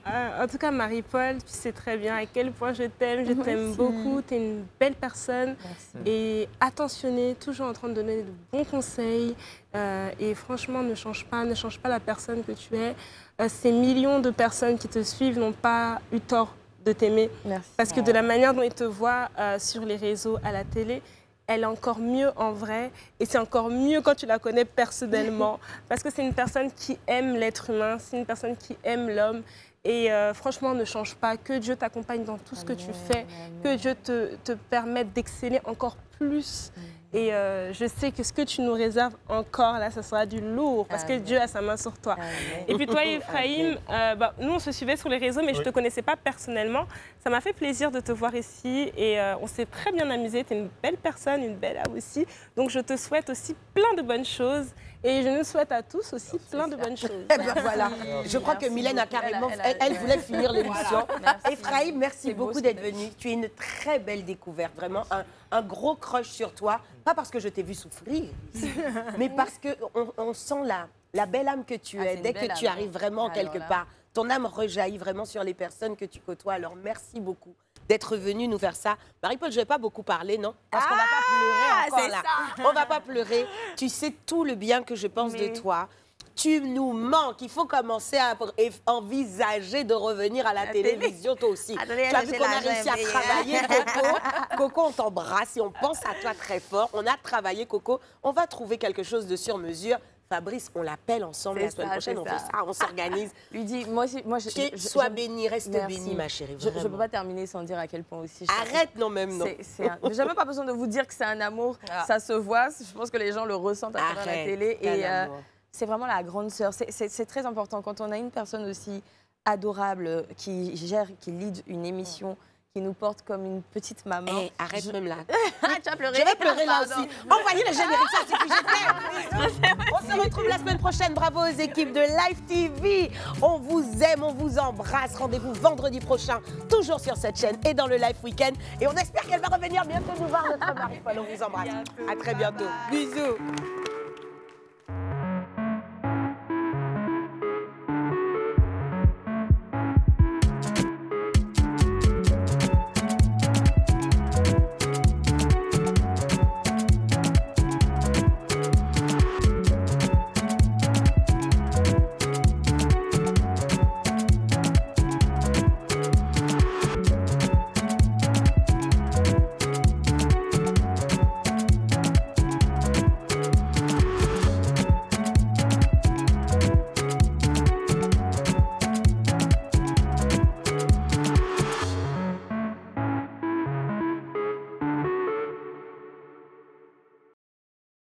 En tout cas, Marie-Paul, tu sais très bien à quel point je t'aime beaucoup. Tu es une belle personne et attentionnée, toujours en train de donner de bons conseils. Et franchement, ne change pas la personne que tu es. Ces millions de personnes qui te suivent n'ont pas eu tort de t'aimer. Parce que de la manière dont ils te voient sur les réseaux, à la télé, elle est encore mieux en vrai. Et c'est encore mieux quand tu la connais personnellement. Parce que c'est une personne qui aime l'être humain, c'est une personne qui aime l'homme. Et franchement, ne change pas. Que Dieu t'accompagne dans tout ce que tu fais. Que Dieu te permette d'exceller encore plus. Et je sais que ce que tu nous réserves encore, là, ça sera du lourd. Parce que Dieu a sa main sur toi. Et puis toi, Ephraïm, nous, on se suivait sur les réseaux, mais je ne te connaissais pas personnellement. Ça m'a fait plaisir de te voir ici. Et on s'est très bien amusé. Tu es une belle personne, une belle âme aussi. Donc, je te souhaite aussi plein de bonnes choses. Et je nous souhaite à tous aussi plein de bonnes choses. Eh ben voilà, je crois que Mylène a carrément, elle voulait finir l'émission. Ephraïm, merci beaucoup d'être venu. Tu es une très belle découverte, vraiment un gros crush sur toi. Pas parce que je t'ai vu souffrir, mais parce qu'on sent la belle âme que tu es. Dès que tu arrives vraiment quelque part, ton âme rejaillit vraiment sur les personnes que tu côtoies. Alors merci beaucoup d'être venu nous faire ça. Marie-Paul, je ne vais pas beaucoup parler, non? Parce qu'on ne va pas pleurer encore là. On ne va pas pleurer. Tu sais tout le bien que je pense de toi. Tu nous manques. Il faut commencer à envisager de revenir à la télévision, toi aussi. Tu as vu qu'on a réussi à travailler, Coco. Coco, on t'embrasse et on pense à toi très fort. On a travaillé, Coco. On va trouver quelque chose de sur mesure. Fabrice, on l'appelle ensemble la semaine prochaine, on fait ça, on s'organise. Lui dis, moi, sois bénie, reste bénie, ma chérie. Je ne peux pas terminer sans dire à quel point aussi. Arrête, non, même non. J'ai même pas besoin de vous dire que c'est un amour, ça se voit. Je pense que les gens le ressentent à travers la télé. Et c'est vraiment la grande sœur. C'est très important quand on a une personne aussi adorable qui lead une émission, qui nous porte comme une petite maman. Hey, arrête même là. Tu vas pleurer. Je vais pleurer là aussi. Envoyez le générique, ça suffit, je t'aime. On se retrouve la semaine prochaine. Bravo aux équipes de Live TV. On vous aime, on vous embrasse. Rendez-vous vendredi prochain, toujours sur cette chaîne et dans le Live Weekend. Et on espère qu'elle va revenir bientôt nous voir, notre Marie-Paul. On vous embrasse. À très bientôt. Bisous.